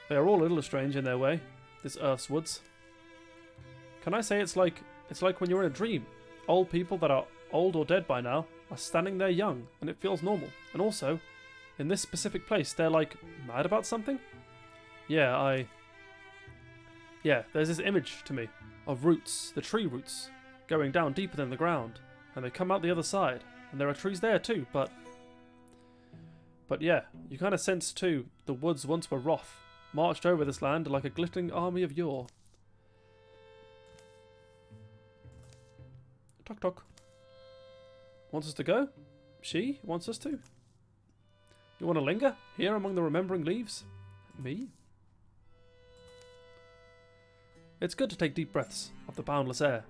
They are all a little strange in their way, this Earth's woods. Can I say it's like when you're in a dream. Old people that are old or dead by now are standing there young, and it feels normal. And also, in this specific place, they're like mad about something? Yeah, there's this image to me of roots, the tree roots, going down deeper than the ground, and they come out the other side, and there are trees there too, but yeah, you kind of sense too, the woods once were wrath, marched over this land like a glittering army of yore. Tock tock. Wants us to go? She wants us to. You want to linger here among the remembering leaves? Me? It's good to take deep breaths of the boundless air.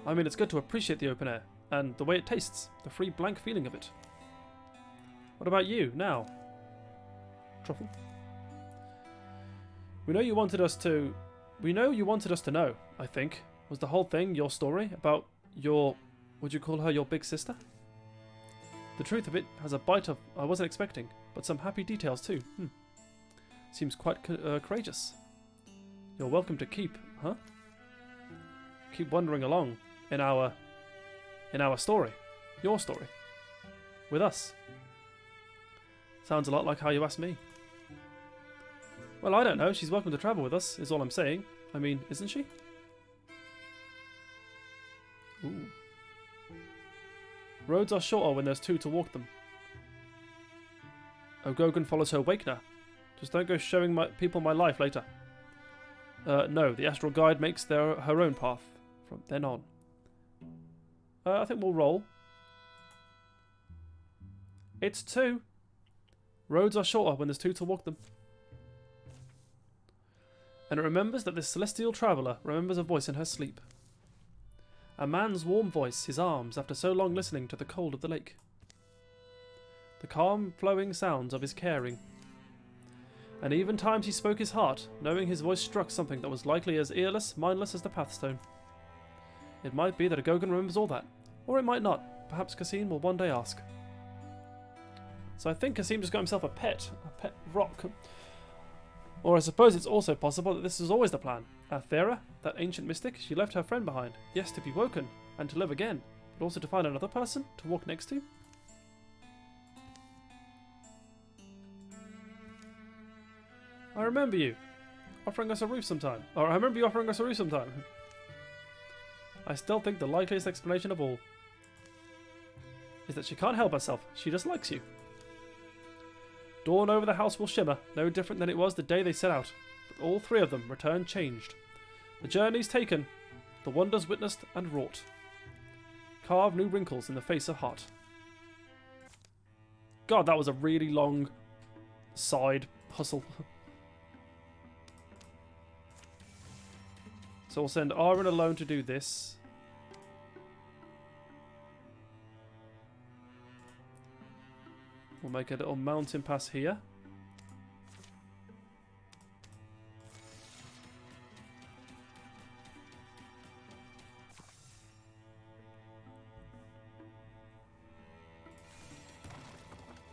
I mean, it's good to appreciate the open air, and the way it tastes, the free blank feeling of it. What about you, now? Truffle? We know you wanted us to know, I think. Was the whole thing your story about your, would you call her your big sister? The truth of it has a bite of I wasn't expecting, but some happy details too. Seems quite courageous. You're welcome to keep wandering along in our story, your story, with us. Sounds a lot like how you asked me. Well, I don't know. She's welcome to travel with us, is all I'm saying. I mean, isn't she? Ooh. Roads are shorter when there's two to walk them. Ogogan follows her Wakener. Just don't go showing people my life later. No, the astral guide makes her own path from then on. I think we'll roll. It's 2. Roads are shorter when there's two to walk them. And it remembers that this celestial traveller remembers a voice in her sleep. A man's warm voice, his arms, after so long listening to the cold of the lake. The calm, flowing sounds of his caring. And even times he spoke his heart, knowing his voice struck something that was likely as earless, mindless as the pathstone. It might be that Agogan remembers all that, or it might not. Perhaps Kasim will one day ask. So I think Kasim just got himself a pet rock. Or I suppose it's also possible that this was always the plan. Athera, that ancient mystic, she left her friend behind. Yes, to be woken, and to live again, but also to find another person to walk next to. I remember you offering us a roof sometime. Or I remember you offering us a roof sometime. I still think the likeliest explanation of all is that she can't help herself. She just likes you. Dawn over the house will shimmer, no different than it was the day they set out. But all 3 of them return changed. The journeys taken, the wonders witnessed and wrought. Carve new wrinkles in the face of heart. God, that was a really long side hustle. So we'll send Aaron alone to do this. We'll make a little mountain pass here.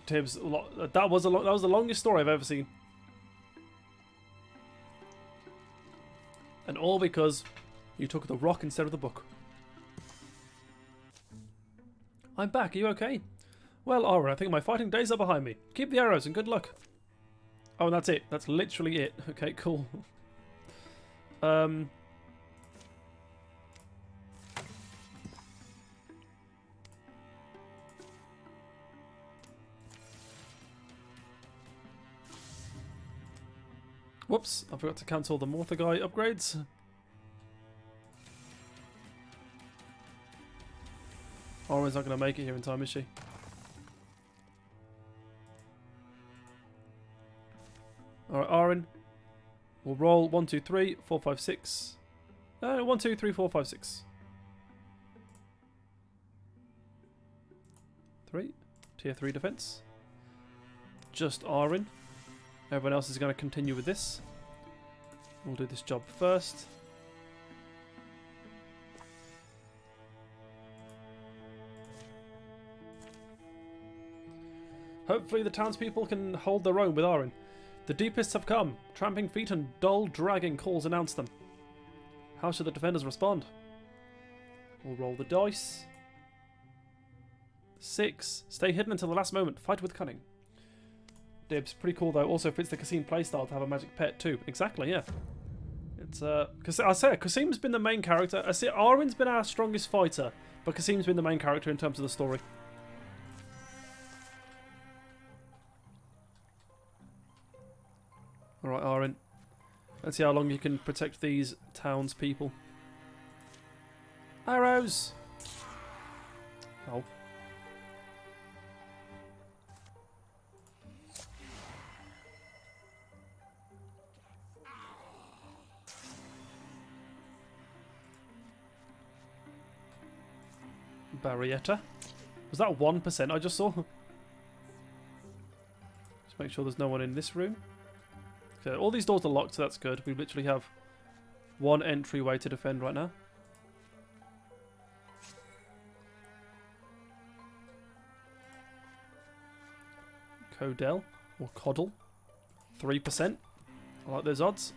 Tibbs, that was the longest story I've ever seen. And all because you took the rock instead of the book. I'm back, are you okay? Well, Aura, I think my fighting days are behind me. Keep the arrows and good luck. Oh, and that's it. That's literally it. Okay, cool. Whoops, I forgot to cancel the Morthagai upgrades. Aura's not going to make it here in time, is she? Alright, Aaron. We'll roll 1, 2, 3, 4, 5, 6. 1, 2, 3, 4, 5, 6. 3. Tier 3 defense. Just Aaron. Everyone else is going to continue with this. We'll do this job first. Hopefully the townspeople can hold their own with Aaron. The deepists have come. Tramping feet and dull dragging calls announce them. How should the defenders respond? We'll roll the dice. 6. Stay hidden until the last moment. Fight with cunning. Dibs. Pretty cool though. Also fits the Kasim playstyle to have a magic pet too. Exactly, yeah. It's because I say Kasim's been the main character. I see Aaron's been our strongest fighter, but Kasim's been the main character in terms of the story. Alright, Aaron. Let's see how long you can protect these townspeople. Arrows! Oh. Barrietta. Was that 1% I just saw? Just make sure there's no one in this room. Okay, all these doors are locked, so that's good. We literally have one entryway to defend right now. Codell, or Coddle. 3%. I like those odds.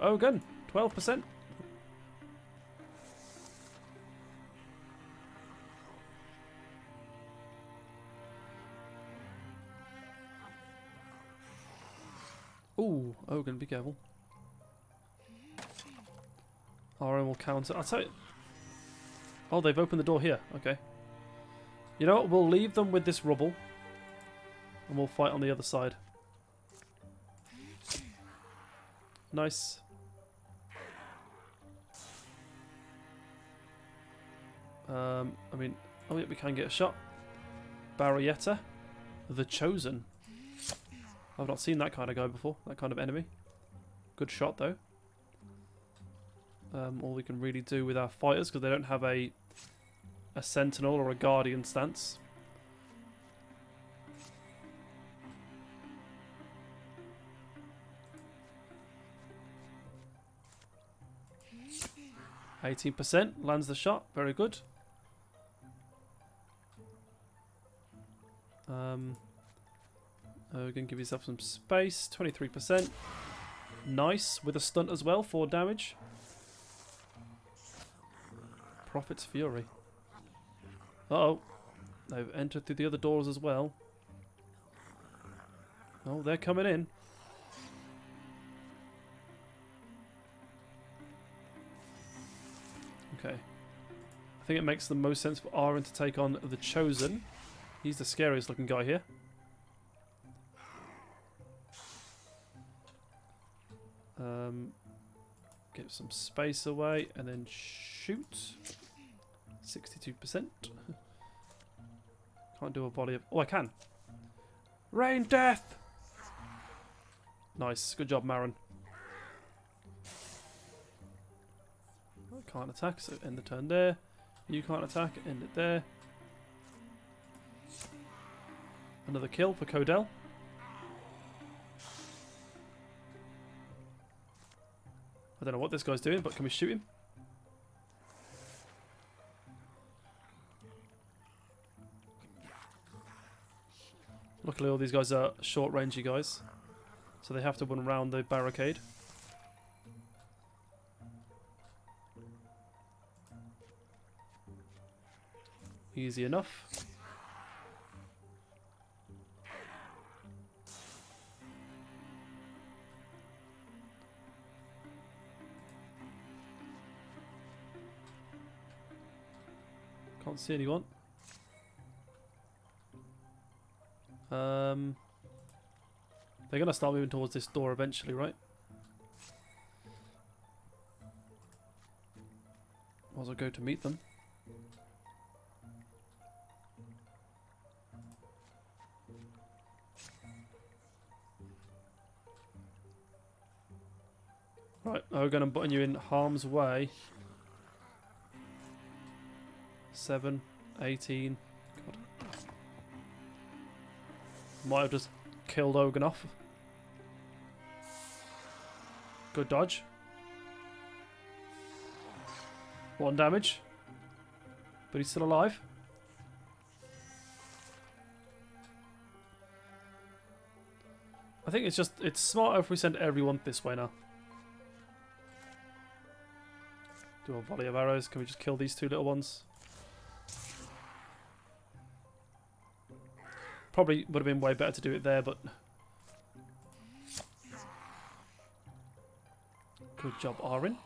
Ogun, 12%. Ooh, Ogun, be careful. Aaron will counter. I'll tell you. Oh, they've opened the door here. Okay. You know what? We'll leave them with this rubble. And we'll fight on the other side. Nice. I mean, oh yeah, we can get a shot. Barrietta. The Chosen. I've not seen that kind of guy before. That kind of enemy. Good shot, though. All we can really do with our fighters, because they don't have a sentinel or a guardian stance. %, lands the shot. Very good. We're going to give yourself some space. 23%. Nice. With a stunt as well. 4 damage. Prophet's Fury. Uh-oh. They've entered through the other doors as well. Oh, they're coming in. Okay. I think it makes the most sense for Aaron to take on the Chosen. He's the scariest looking guy here. Get some space away and then shoot. 62%. Can't do a volley of... Oh, I can. Rain death! Nice. Good job, Marin. I can't attack, so end the turn there. You can't attack, end it there. Another kill for Codell. I don't know what this guy's doing, but can we shoot him? Luckily all these guys are short rangey guys, so they have to run around the barricade. Easy enough. Can't see anyone. They're going to start moving towards this door eventually, right? Might as well go to meet them. Right, we're going to button you in harm's way. 7, 18. God. Might have just killed Ogun off. Good dodge. 1 damage. But he's still alive. I think it's smarter if we send everyone this way now. Do a volley of arrows. Can we just kill these 2 little ones? Probably would have been way better to do it there, but... Good job, Arin.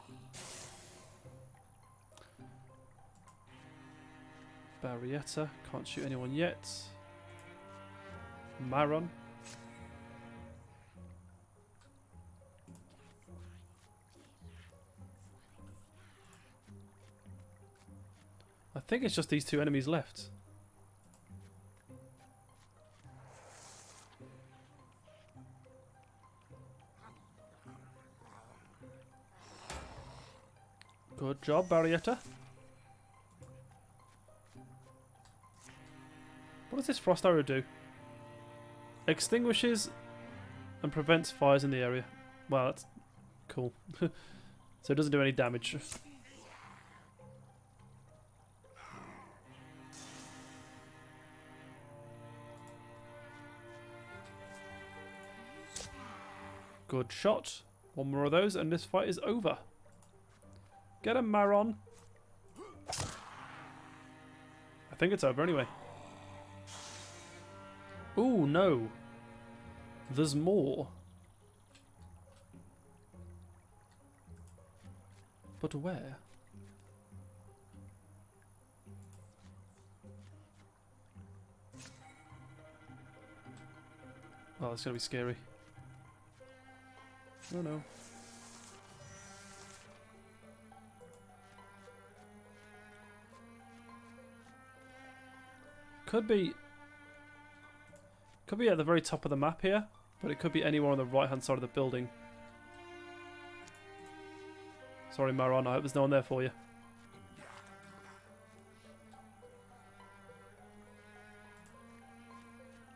Barrietta. Can't shoot anyone yet. Maron. I think it's just these 2 enemies left. Good job, Barrietta. What does this frost arrow do? Extinguishes and prevents fires in the area. Wow, that's cool. So it doesn't do any damage. Good shot. 1 more of those and this fight is over. Get him, Maron. I think it's over anyway. Ooh, no. There's more. But where? Oh, it's gonna be scary. Oh no. Could be at the very top of the map here, but it could be anywhere on the right hand side of the building. Sorry, Maron, I hope there's no one there for you.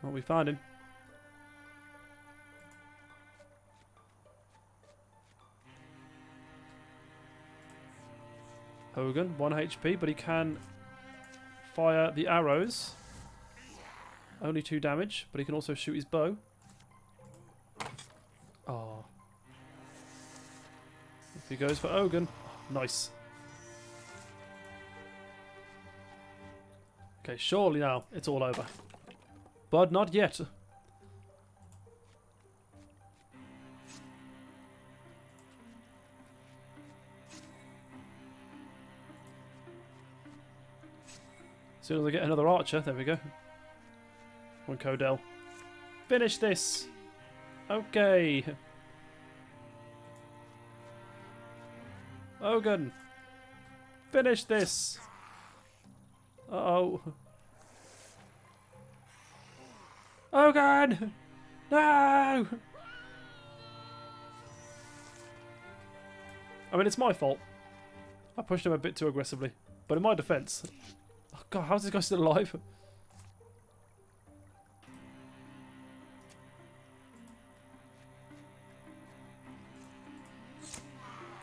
Well, we found him. Hogan, 1 HP, but he can fire the arrows. Only 2 damage, but he can also shoot his bow. Oh. If he goes for Ogun. Nice. Okay, surely now it's all over. But not yet. As soon as I get another archer, there we go. One Codell. Finish this! Okay. Ogun! Finish this! Uh-oh. Ogun! No! I mean, it's my fault. I pushed him a bit too aggressively. But in my defense... Oh god, how's this guy still alive?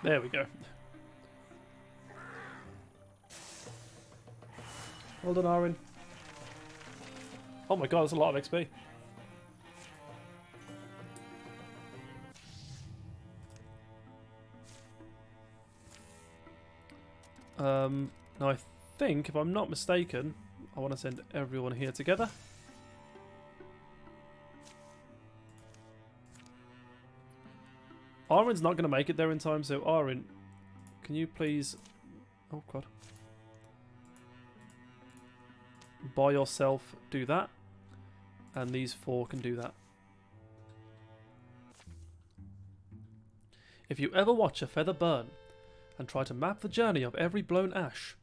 There we go. Well done, Aaron. Oh my god, that's a lot of XP. Now I think, if I'm not mistaken, I want to send everyone here together. Aaron's not going to make it there in time, so Aaron, can you please... Oh god. By yourself do that, and these 4 can do that. If you ever watch a feather burn and try to map the journey of every blown ash,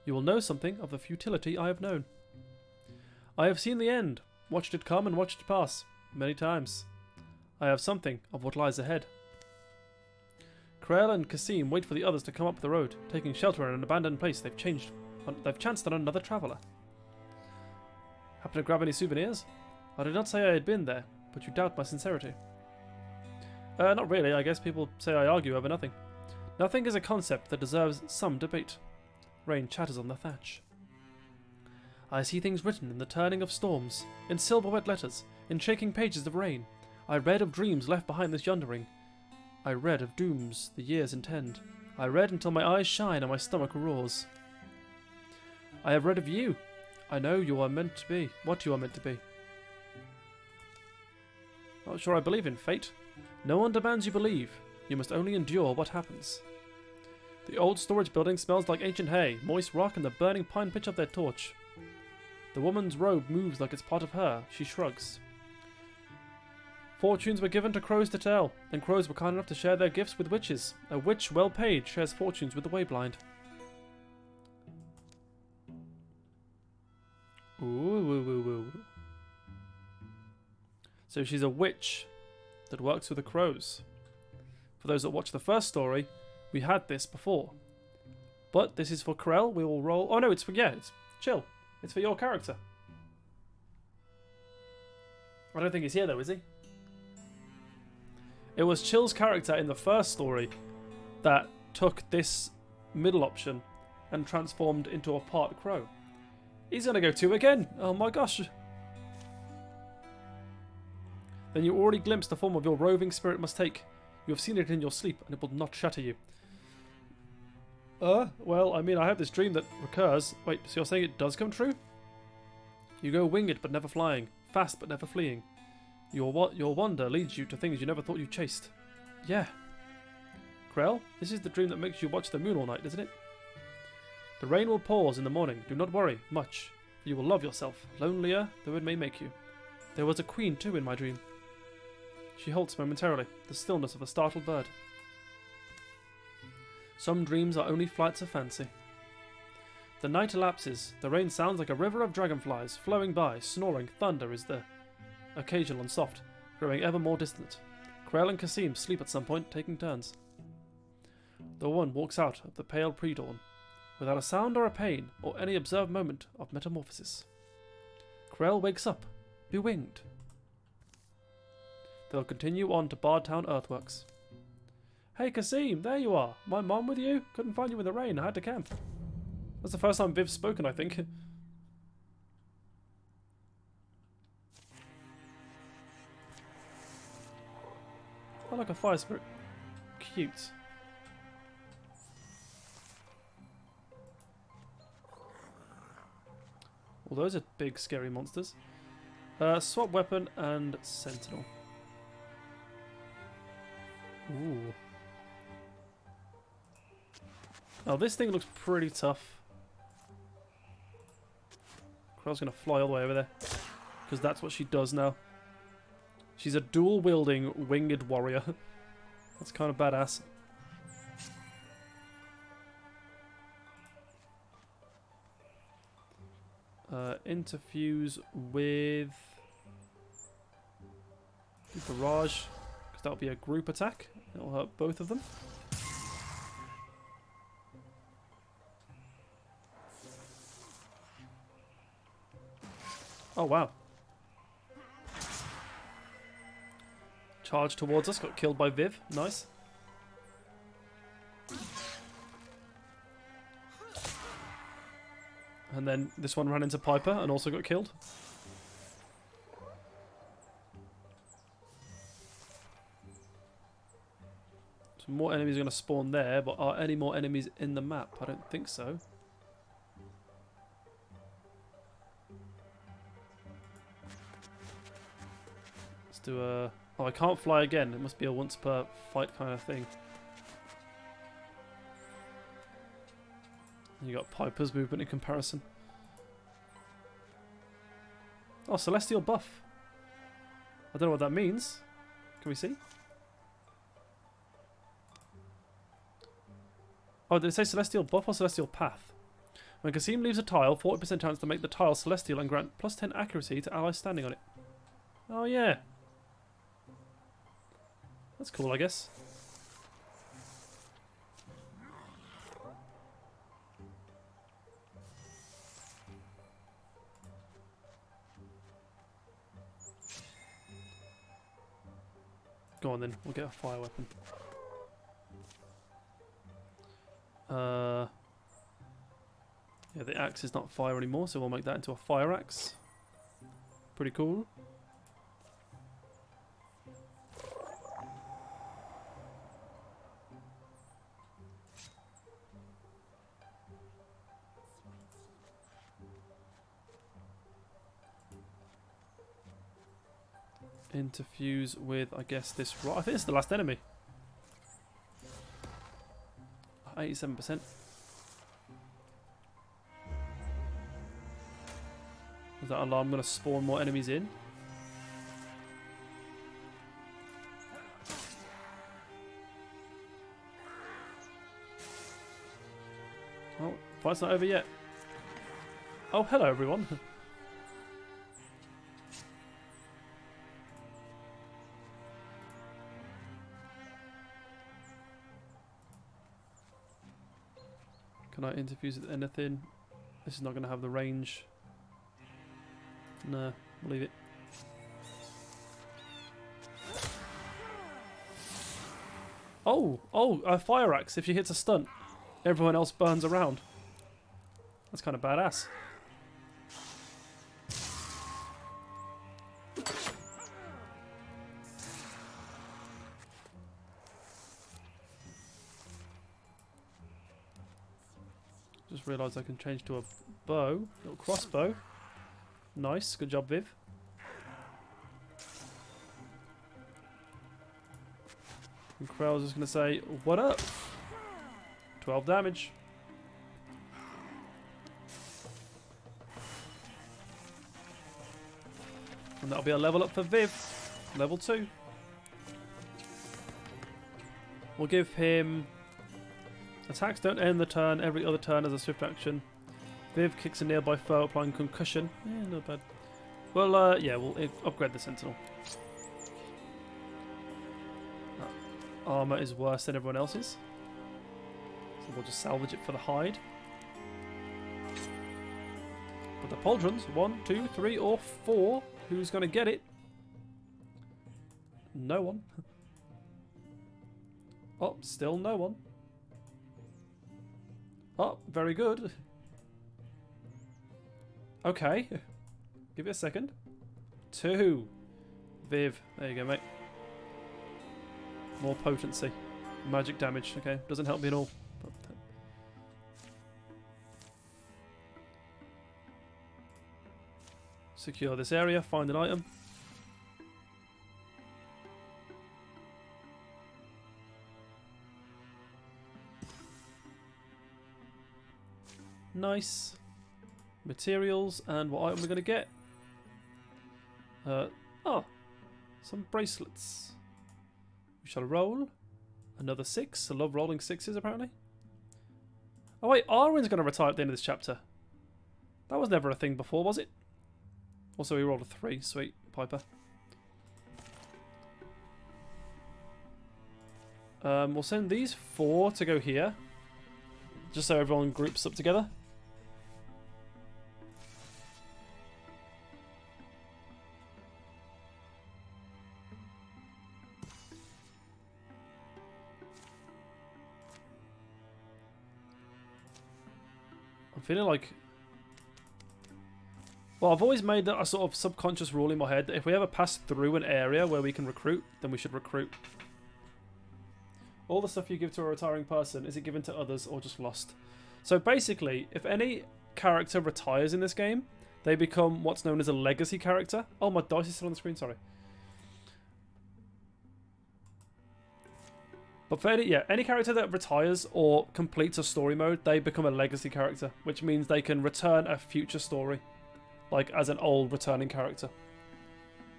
you will know something of the futility I have known. I have seen the end, watched it come and watched it pass, many times. I have something of what lies ahead. Krell and Kasim wait for the others to come up the road, taking shelter in an abandoned place they've chanced on another traveller. Happen to grab any souvenirs? I did not say I had been there, but you doubt my sincerity. Not really. I guess people say I argue over nothing. Nothing is a concept that deserves some debate. Rain chatters on the thatch. I see things written in the turning of storms, in silver wet letters, in shaking pages of rain. I read of dreams left behind this yondering. I read of dooms the years intend. I read until my eyes shine and my stomach roars. I have read of you. I know you are meant to be what you are meant to be. Not sure I believe in fate. No one demands you believe. You must only endure what happens. The old storage building smells like ancient hay, moist rock, and the burning pine pitch of their torch. The woman's robe moves like it's part of her. She shrugs. Fortunes were given to crows to tell, and crows were kind enough to share their gifts with witches. A witch well paid shares fortunes with the wayblind. Ooh. So she's a witch that works with the crows. For those that watch the first story, we had this before. But this is for Krell. We will roll... Oh no, it's chill. It's for your character. I don't think he's here though, is he? It was Chill's character in the first story that took this middle option and transformed into a part crow. He's going to go 2 again. Oh my gosh. Then you already glimpsed the form of your roving spirit must take. You have seen it in your sleep and it will not shatter you. Well, I mean, I have this dream that recurs. Wait, so you're saying it does come true? You go winged but never flying, fast but never fleeing. Your wonder leads you to things you never thought you chased. Yeah. Krell, this is the dream that makes you watch the moon all night, isn't it? The rain will pause in the morning. Do not worry much, for you will love yourself, lonelier though it may make you. There was a queen too in my dream. She halts momentarily, the stillness of a startled bird. Some dreams are only flights of fancy. The night elapses. The rain sounds like a river of dragonflies flowing by. Snoring thunder is there, occasional and soft, growing ever more distant. Krell and Kasim sleep at some point, taking turns. The woman walks out of the pale pre-dawn, without a sound or a pain, or any observed moment of metamorphosis. Krell wakes up, bewinged. They'll continue on to Bardtown Earthworks. Hey Kasim, there you are. My mom with you? Couldn't find you in the rain, I had to camp. That's the first time Viv's spoken, I think. I like a fire spirit. Cute. Well, those are big, scary monsters. Swap weapon and sentinel. Ooh. Oh, this thing looks pretty tough. Krell's gonna fly all the way over there, because that's what she does now. She's a dual-wielding winged warrior. That's kind of badass. Interfuse with barrage, because that'll be a group attack. It'll hurt both of them. Oh wow. Charge towards us, got killed by Viv. Nice. And then this one ran into Piper and also got killed. So more enemies are going to spawn there, but are any more enemies in the map? I don't think so. Let's do a... Oh, I can't fly again. It must be a once per fight kind of thing. You got Piper's movement in comparison. Oh, celestial buff. I don't know what that means. Can we see? Oh, did it say celestial buff or celestial path? When Kasim leaves a tile, 40% chance to make the tile celestial and grant plus 10 accuracy to allies standing on it. Oh yeah. That's cool, I guess. Go on then, we'll get a fire weapon. Yeah, the axe is not fire anymore, so we'll make that into a fire axe. Pretty cool. Interfuse with, I guess, this rock. I think this is the last enemy. 87%. Is that alarm going to spawn more enemies in? Oh, fight's not over yet. Oh, hello everyone. Can I interfuse with anything? This is not going to have the range. No, we'll leave it. Oh, a fire axe. If she hits a stunt, everyone else burns around. That's kind of badass. Just realised I can change to a bow, little crossbow. Nice, good job, Viv. And Krell's just going to say, what up? 12 damage. And that'll be a level up for Viv. Level 2. We'll give him... Attacks don't end the turn. Every other turn as a swift action. Viv kicks a nearby foe, applying concussion. Not bad. Well, yeah, we'll upgrade the Sentinel. That armor is worse than everyone else's. So we'll just salvage it for the hide. But the pauldrons, 1, 2, 3, or 4. Who's going to get it? No one. Oh, still no one. Oh, very good. Okay. Give it a second. 2. Viv. There you go, mate. More potency. Magic damage. Okay. Doesn't help me at all. But, secure this area. Find an item. Nice. Materials, and what item we're going to get? Oh, some bracelets. We shall roll. Another 6. I love rolling 6s, apparently. Oh wait, Arwen's going to retire at the end of this chapter. That was never a thing before, was it? Also, we rolled a 3. Sweet, Piper. We'll send these 4 to go here. Just so everyone groups up together. I'm feeling like... Well, I've always made that a sort of subconscious rule in my head that if we ever pass through an area where we can recruit, then we should recruit. All the stuff you give to a retiring person, is it given to others or just lost? So basically, if any character retires in this game, they become what's known as a legacy character. Oh, my dice is still on the screen, sorry. But for any character that retires or completes a story mode, they become a legacy character, which means they can return a future story, like as an old returning character.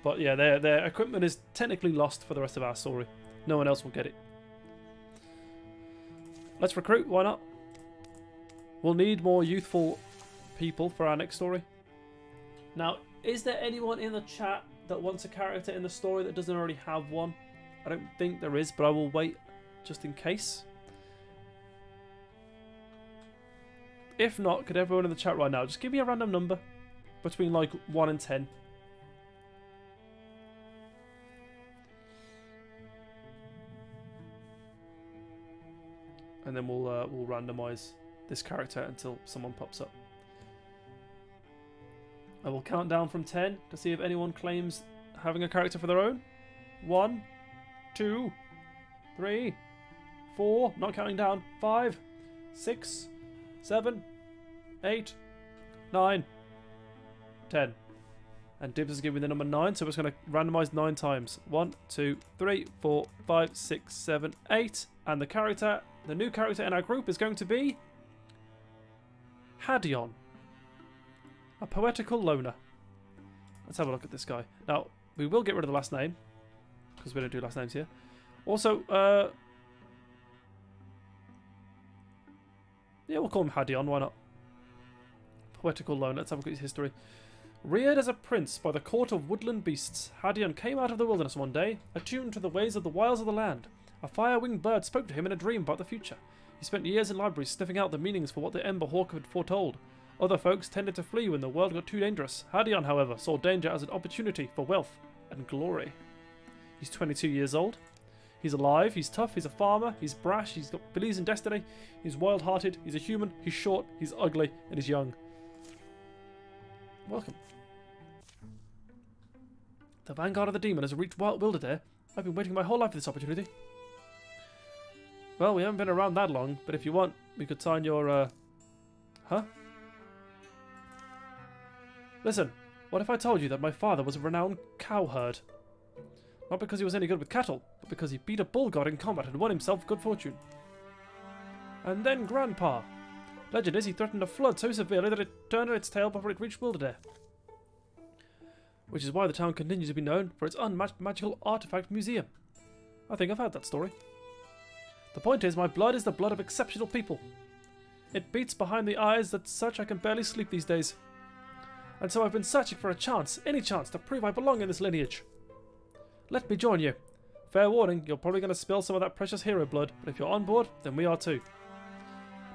But yeah, their equipment is technically lost for the rest of our story. No one else will get it. Let's recruit, why not? We'll need more youthful people for our next story. Now, is there anyone in the chat that wants a character in the story that doesn't already have one? I don't think there is, but I will wait just in case. If not, could everyone in the chat right now just give me a random number between like 1 and 10? And then we'll randomize this character until someone pops up. I will count down from 10 to see if anyone claims having a character for their own. 1, 2, 3, 4, not counting down, 5, 6, 7, 8, 9, 10. And Dibs is giving me the number 9, so we're just going to randomize 9 times. 1, 2, 3, 4, 5, 6, 7, 8. And the new character in our group is going to be Hadion, a poetical loner. Let's have a look at this guy. Now, we will get rid of the last name, because we don't do last names here. Also, yeah, we'll call him Hadion, why not? Poetical loner, let's have a look at his history. Reared as a prince by the court of woodland beasts, Hadion came out of the wilderness one day, attuned to the ways of the wilds of the land. A fire-winged bird spoke to him in a dream about the future. He spent years in libraries sniffing out the meanings for what the Ember Hawk had foretold. Other folks tended to flee when the world got too dangerous. Hadion, however, saw danger as an opportunity for wealth and glory. He's 22 years old. He's alive, he's tough, he's a farmer, he's brash, believes in destiny, he's wild-hearted, he's a human, he's short, he's ugly, and he's young. Welcome. The vanguard of the demon has reached Wilderdare. I've been waiting my whole life for this opportunity. Well, we haven't been around that long, but if you want, we could sign your, Huh? Listen, what if I told you that my father was a renowned cowherd? Not because he was any good with cattle, but because he beat a bull god in combat and won himself good fortune. And then Grandpa. Legend is he threatened a flood so severely that it turned on its tail before it reached Wilderdare. Which is why the town continues to be known for its unmatched magical artifact museum. I think I've heard that story. The point is, my blood is the blood of exceptional people. It beats behind the eyes that such I can barely sleep these days. And so I've been searching for a chance, any chance, to prove I belong in this lineage. Let me join you. Fair warning, you're probably going to spill some of that precious hero blood, but if you're on board, then we are too.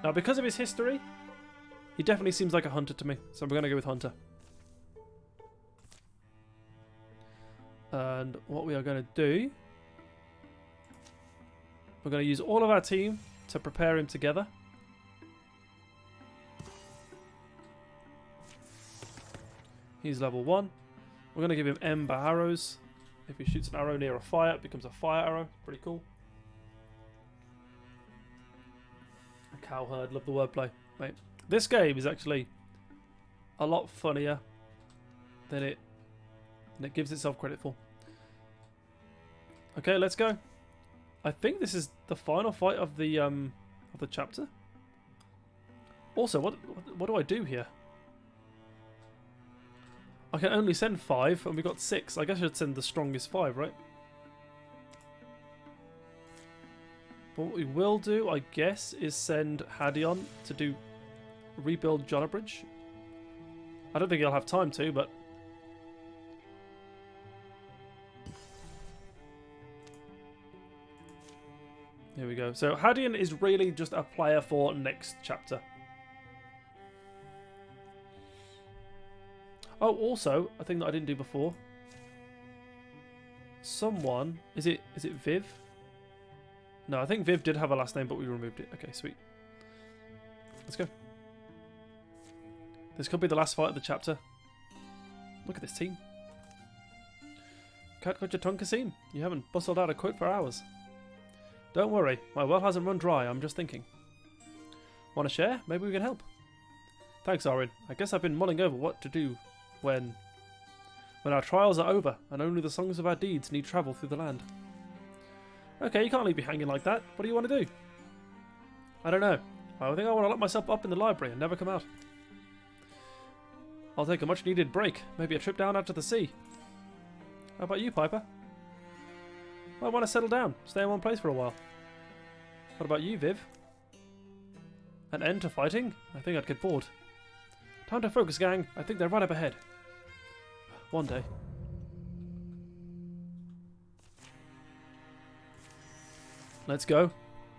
Now, because of his history, he definitely seems like a hunter to me, so we're going to go with hunter. And what we are going to do, we're going to use all of our team to prepare him together. He's level 1. We're going to give him Ember arrows. If he shoots an arrow near a fire, it becomes a fire arrow. Pretty cool. A cowherd, love the wordplay. Mate, this game is actually a lot funnier than it gives itself credit for. Okay, let's go. I think this is the final fight of the chapter. Also, what do I do here? I can only send 5, and we got 6. I guess I should send the strongest 5, right? But what we will do, I guess, is send Hadion to do rebuild Jonabridge. I don't think he'll have time to, but here we go. So Hadion is really just a player for next chapter. Oh, also, a thing that I didn't do before. Someone... Is it Viv? No, I think Viv did have a last name, but we removed it. Okay, sweet. Let's go. This could be the last fight of the chapter. Look at this team. Can't cut your tongue, Kasim. You haven't bustled out a quote for hours. Don't worry, my well hasn't run dry, I'm just thinking. Want to share? Maybe we can help. Thanks, Orin. I guess I've been mulling over what to do when our trials are over and only the songs of our deeds need travel through the land. Okay, you can't leave me hanging like that. What do you want to do? I don't know. I think I want to lock myself up in the library and never come out. I'll take a much needed break. Maybe a trip down out to the sea. How about you, Piper? I want to settle down. Stay in one place for a while. What about you, Viv? An end to fighting? I think I'd get bored. Time to focus, gang. I think they're right up ahead. One day. Let's go.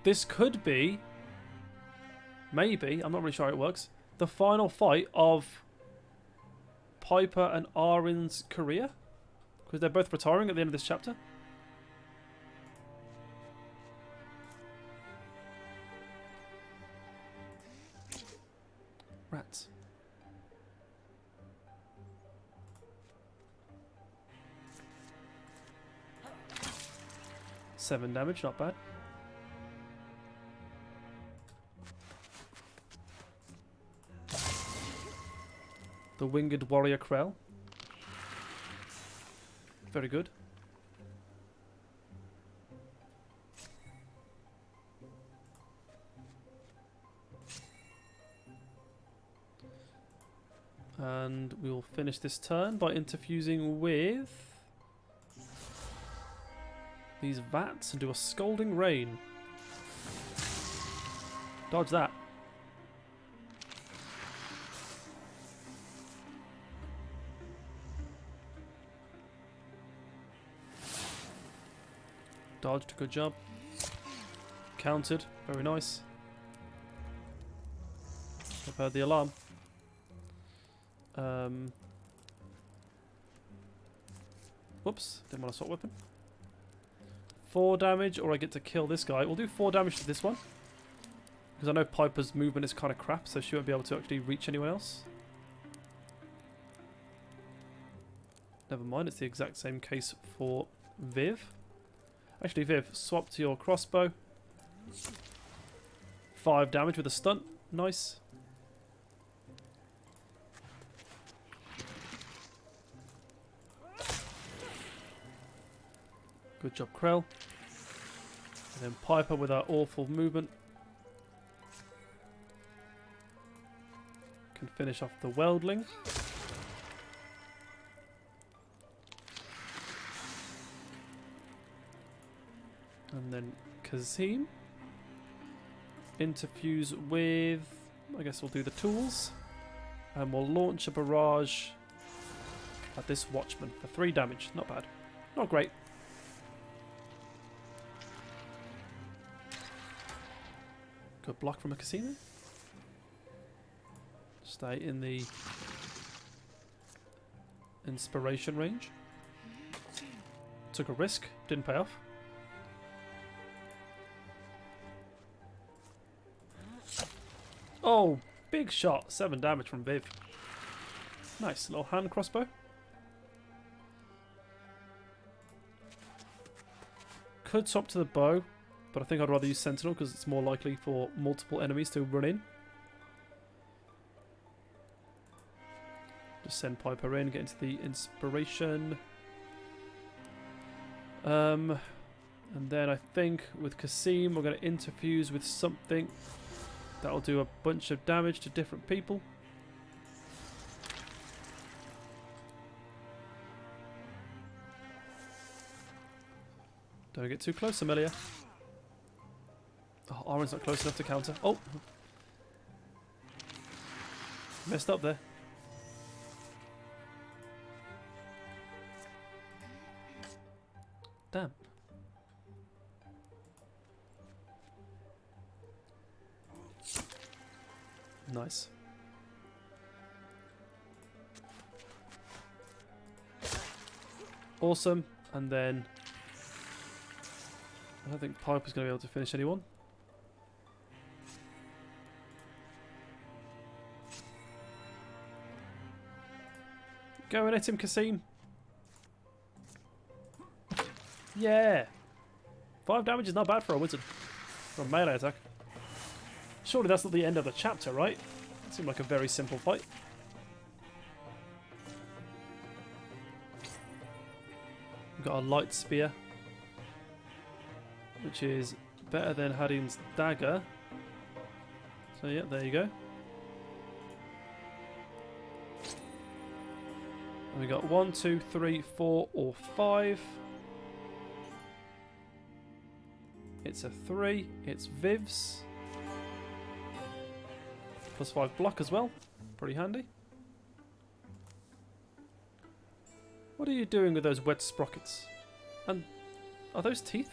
This could be, maybe, I'm not really sure how it works, the final fight of Piper and Arin's career. Because they're both retiring at the end of this chapter. Rats. Seven damage, not bad. The Winged Warrior Krell. Very good. And we will finish this turn by interfusing with these vats and do a Scalding Rain. Dodge that. Dodged, good job. Countered, very nice. I've heard the alarm. Whoops, didn't want to swap weapon. 4 damage, or I get to kill this guy. We'll do 4 damage to this one. Because I know Piper's movement is kind of crap, so she won't be able to actually reach anyone else. Never mind, it's the exact same case for Viv. Actually, Viv, swap to your crossbow. 5 damage with a stunt. Nice. Good job, Krell. And then Piper with our awful movement. Can finish off the Weldling. And then Kasim. interfuse with... I guess we'll do the tools. And we'll launch a barrage at this Watchman for 3 damage. Not bad. Not great. Good block from a Casino. Stay in the inspiration range. Took a risk. Didn't pay off. Oh, big shot. 7 damage from Viv. Nice. Little hand crossbow. Could swap to the bow, but I think I'd rather use Sentinel because it's more likely for multiple enemies to run in. Just send Piper in, get into the inspiration. And then I think with Kasim we're going to interfuse with something that'll do a bunch of damage to different people. Don't get too close, Amelia. Oh, Oren's not close enough to counter. Oh! Messed up there. Damn. Nice. Awesome. And then I don't think Piper's going to be able to finish anyone. Go and hit him, Kasim. Yeah. 5 damage is not bad for a wizard. For a melee attack. Surely that's not the end of the chapter, right? That seemed like a very simple fight. We've got a light spear, which is better than Hadin's dagger. So yeah, there you go. And we got 1, 2, 3, 4, or 5. It's a 3. It's Viv's. +5 block as well. Pretty handy. What are you doing with those wet sprockets? And are those teeth?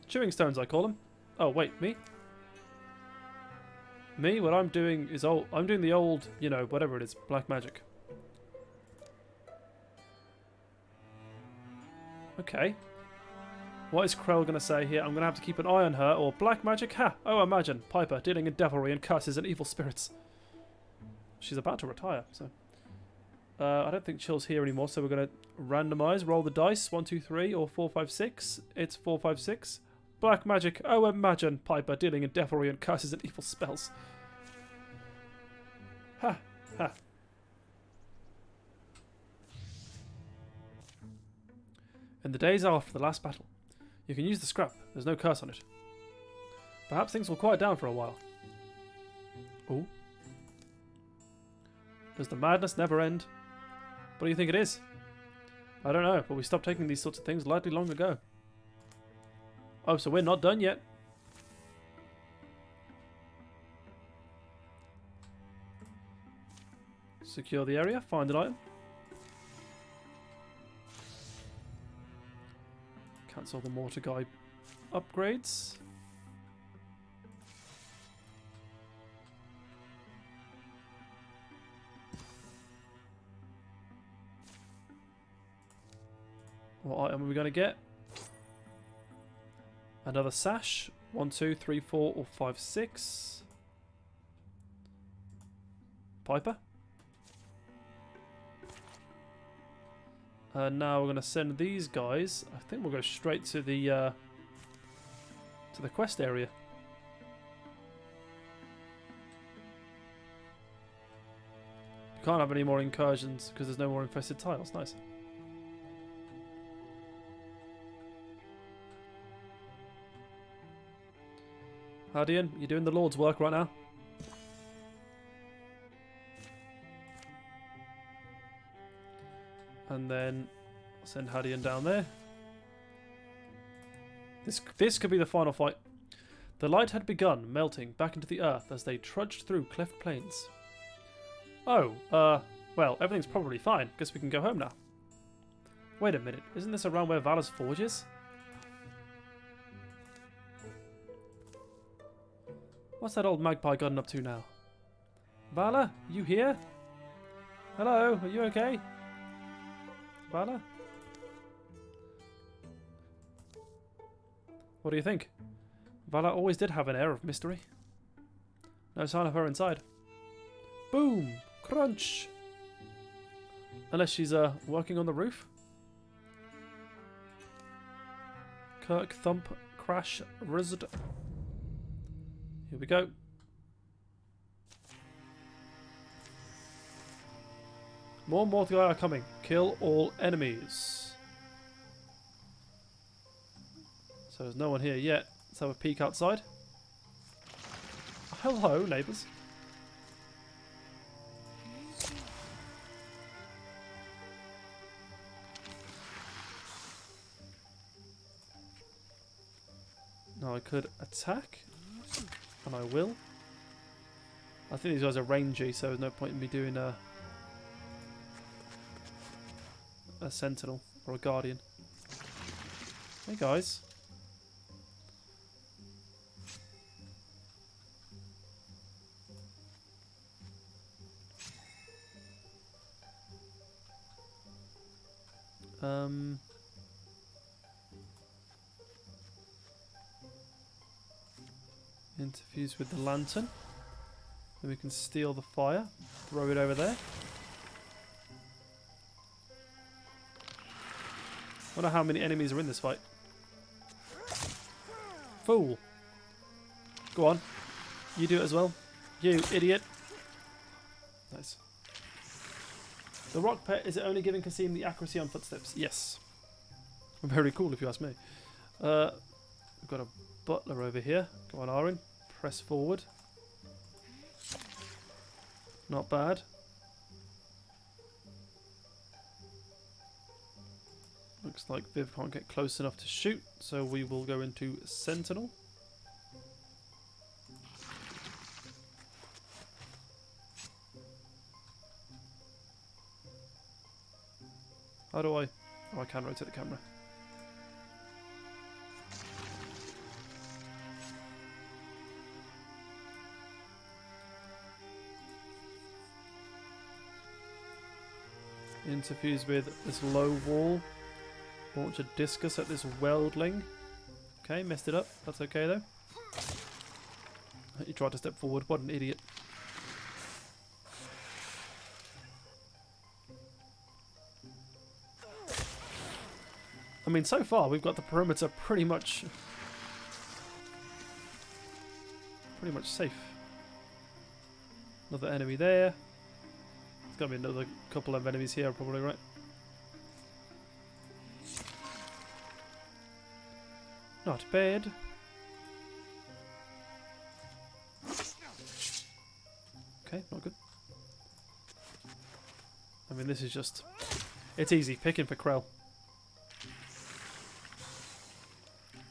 Chewing stones, I call them. Oh, wait, me? Me? What I'm doing is I'm doing the old, you know, whatever it is, black magic. Okay. What is Krell going to say here? I'm going to have to keep an eye on her, or black magic? Ha! Oh, imagine. Piper, dealing in devilry and curses and evil spirits. She's about to retire, so... I don't think Chill's here anymore, so we're going to randomise, roll the dice, 1, 2, 3, or 4, 5, 6. It's 4, 5, 6. Black magic. Oh, imagine. Piper, dealing in devilry and curses and evil spells. Ha! Ha! In the days after the last battle, you can use the scrap. There's no curse on it. Perhaps things will quiet down for a while. Ooh. Does the madness never end? What do you think it is? I don't know, but we stopped taking these sorts of things lightly long ago. Oh, so we're not done yet. Secure the area, find an item. Cancel the mortar guy upgrades. What item are we going to get? Another sash. 1, 2, 3, 4, or 5, 6. Piper. Now we're going to send these guys. I think we'll go straight to the quest area. You can't have any more incursions because there's no more infested tiles. Nice. Hadian, you're doing the Lord's work right now. And then I'll send Hadian down there. This could be the final fight. The light had begun melting back into the earth as they trudged through cleft plains. Oh, well, everything's probably fine. Guess we can go home now. Wait a minute, isn't this around where Valor's forge is? What's that old magpie gotten up to now? Valor, you here? Hello, are you okay? Valor? What do you think? Valor always did have an air of mystery. No sign of her inside. Boom! Crunch! Unless she's working on the roof? Kirk, thump, crash, rizzed. Here we go. More Mortai are coming. Kill all enemies. So there's no one here yet. Let's have a peek outside. Hello, neighbours. Now I could attack, and I will. I think these guys are rangy, so there's no point in me doing a sentinel or a guardian. Hey guys. Interfuse with the lantern. Then we can steal the fire. Throw it over there. Wonder how many enemies are in this fight. Fool. Go on. You do it as well. You idiot. Nice. The rock pet, is it only giving Kasim the accuracy on footsteps? Yes. Very cool if you ask me. We've got a butler over here. Go on, Arin. Press forward. Not bad. Looks like Viv can't get close enough to shoot, so we will go into Sentinel. How do I... Oh, I can rotate the camera. Interfuse with this low wall. Launch a discus at this weldling. Okay, messed it up. That's okay though. He tried to step forward. What an idiot. I mean, so far we've got the perimeter pretty much safe. Another enemy there. There's got to be another couple of enemies here, probably, right? Not bad. Okay, not good. I mean, this is just... It's easy, picking for Krell.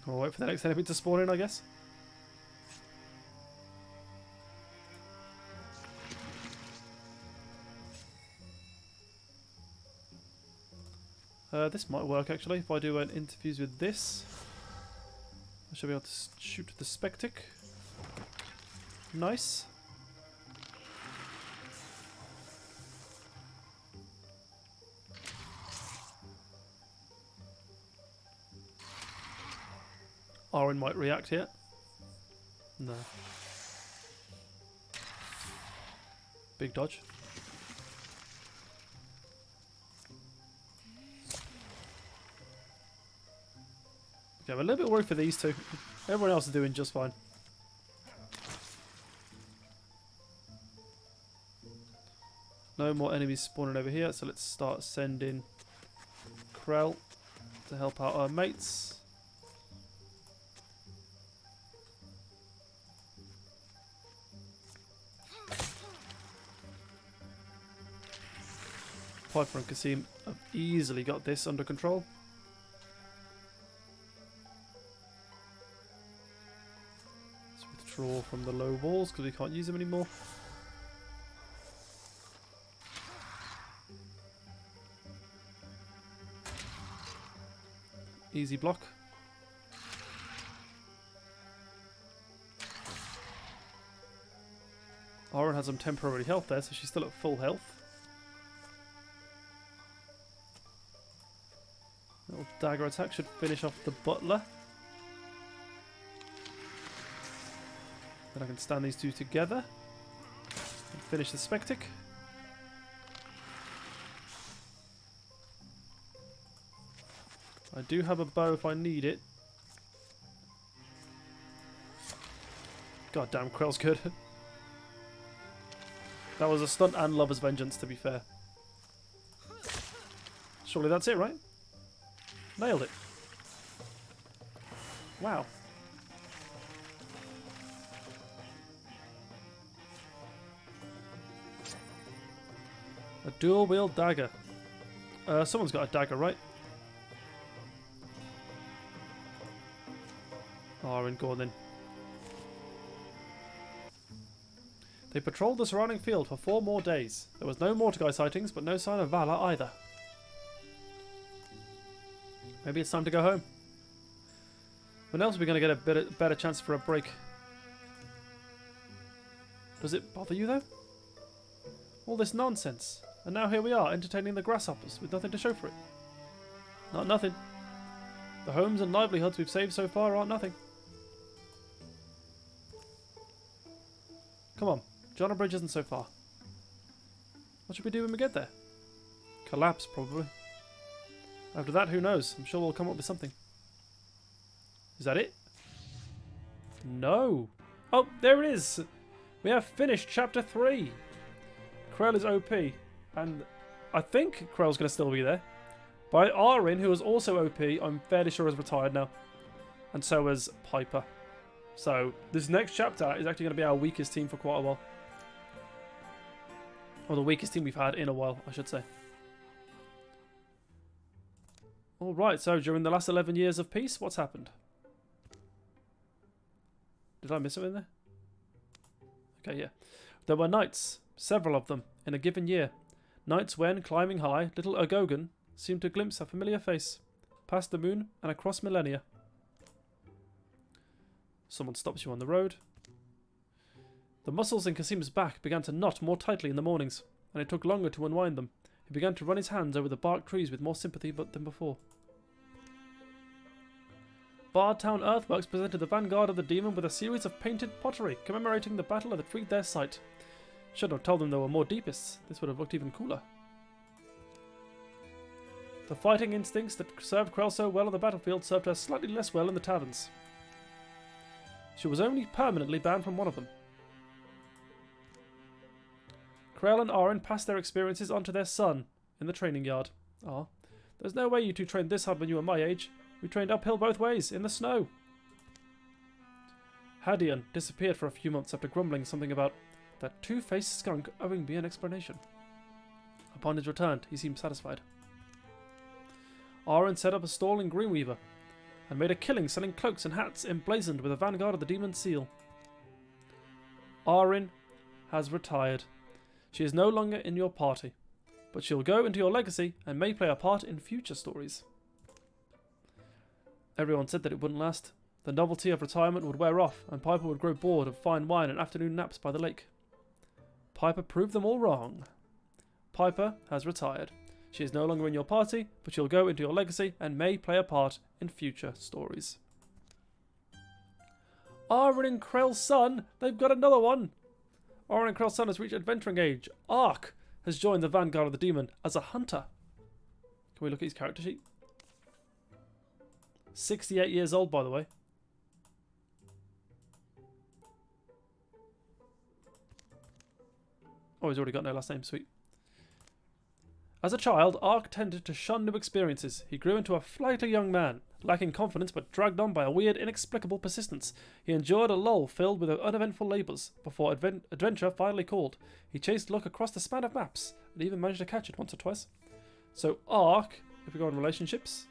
I'll wait for the next enemy to spawn in, I guess. This might work actually. If I do an interfuse with this, I should be able to shoot the Spectic. Nice. Arin might react here. No. Big dodge. Okay, I'm a little bit worried for these two. Everyone else is doing just fine. No more enemies spawning over here, so let's start sending Krell to help out our mates. Piper and Kasim have easily got this under control. withdraw from the low walls because we can't use them anymore. Easy block. Oren has some temporary health there, so she's still at full health. Little dagger attack should finish off the butler. Then I can stand these two together and finish the spectic. I do have a bow if I need it. God damn, Krell's good. That was a stunt and Lover's Vengeance, to be fair. Surely that's it, right? Nailed it. Wow. A dual-wield dagger. Someone's got a dagger, right? Oren, go on then. They patrolled the surrounding field for 4 more days. There was no Mortgai sightings, but no sign of Valor either. Maybe it's time to go home. When else are we going to get a better chance for a break? Does it bother you though? All this nonsense. And now here we are, entertaining the grasshoppers with nothing to show for it. Not nothing. The homes and livelihoods we've saved so far aren't nothing. Come on. John Bridge isn't so far. What should we do when we get there? Collapse, probably. After that, who knows? I'm sure we'll come up with something. Is that it? No. Oh, there it is. We have finished Chapter 3. Krell is OP. And I think Krell's going to still be there. But Arin, who is also OP, I'm fairly sure is retired now. And so is Piper. So this next chapter is actually going to be our weakest team for quite a while. Or the weakest team we've had in a while, I should say. Alright, so during the last 11 years of peace, what's happened? Did I miss something there? Okay, yeah. There were nights, several of them, in a given year. Nights when, climbing high, little Agogan seemed to glimpse a familiar face, past the moon and across millennia. Someone stops you on the road. The muscles in Kasim's back began to knot more tightly in the mornings, and it took longer to unwind them. He began to run his hands over the barked trees with more sympathy than before. Bardtown earthworks presented the vanguard of the demon with a series of painted pottery commemorating the battle that freed their sight. Should have told them there were more deepists. This would have looked even cooler. The fighting instincts that served Krell so well on the battlefield served her slightly less well in the taverns. She was only permanently banned from one of them. Krell and Arin passed their experiences on to their son in the training yard. Ah, there's no way you two trained this hard when you were my age. We trained uphill both ways, in the snow. Hadian disappeared for a few months after grumbling something about that two-faced skunk owing me an explanation. Upon his return, he seemed satisfied. Arin set up a stall in Greenweaver and made a killing selling cloaks and hats emblazoned with a vanguard of the demon seal. Arin has retired. She is no longer in your party, but she'll go into your legacy and may play a part in future stories. Everyone said that it wouldn't last. The novelty of retirement would wear off, and Piper would grow bored of fine wine and afternoon naps by the lake. Piper proved them all wrong. Piper has retired. She is no longer in your party, but she'll go into your legacy and may play a part in future stories. Arin and Krell's son, they've got another one! Arin and Krell's son has reached adventuring age. Ark has joined the vanguard of the demon as a hunter. Can we look at his character sheet? 68 years old, by the way. Oh, he's already got no last name. Sweet. As a child, Ark tended to shun new experiences. He grew into a flighty young man, lacking confidence but dragged on by a weird, inexplicable persistence. He endured a lull filled with uneventful labours before adventure finally called. He chased luck across the span of maps and even managed to catch it once or twice. So Ark, if we go on relationships...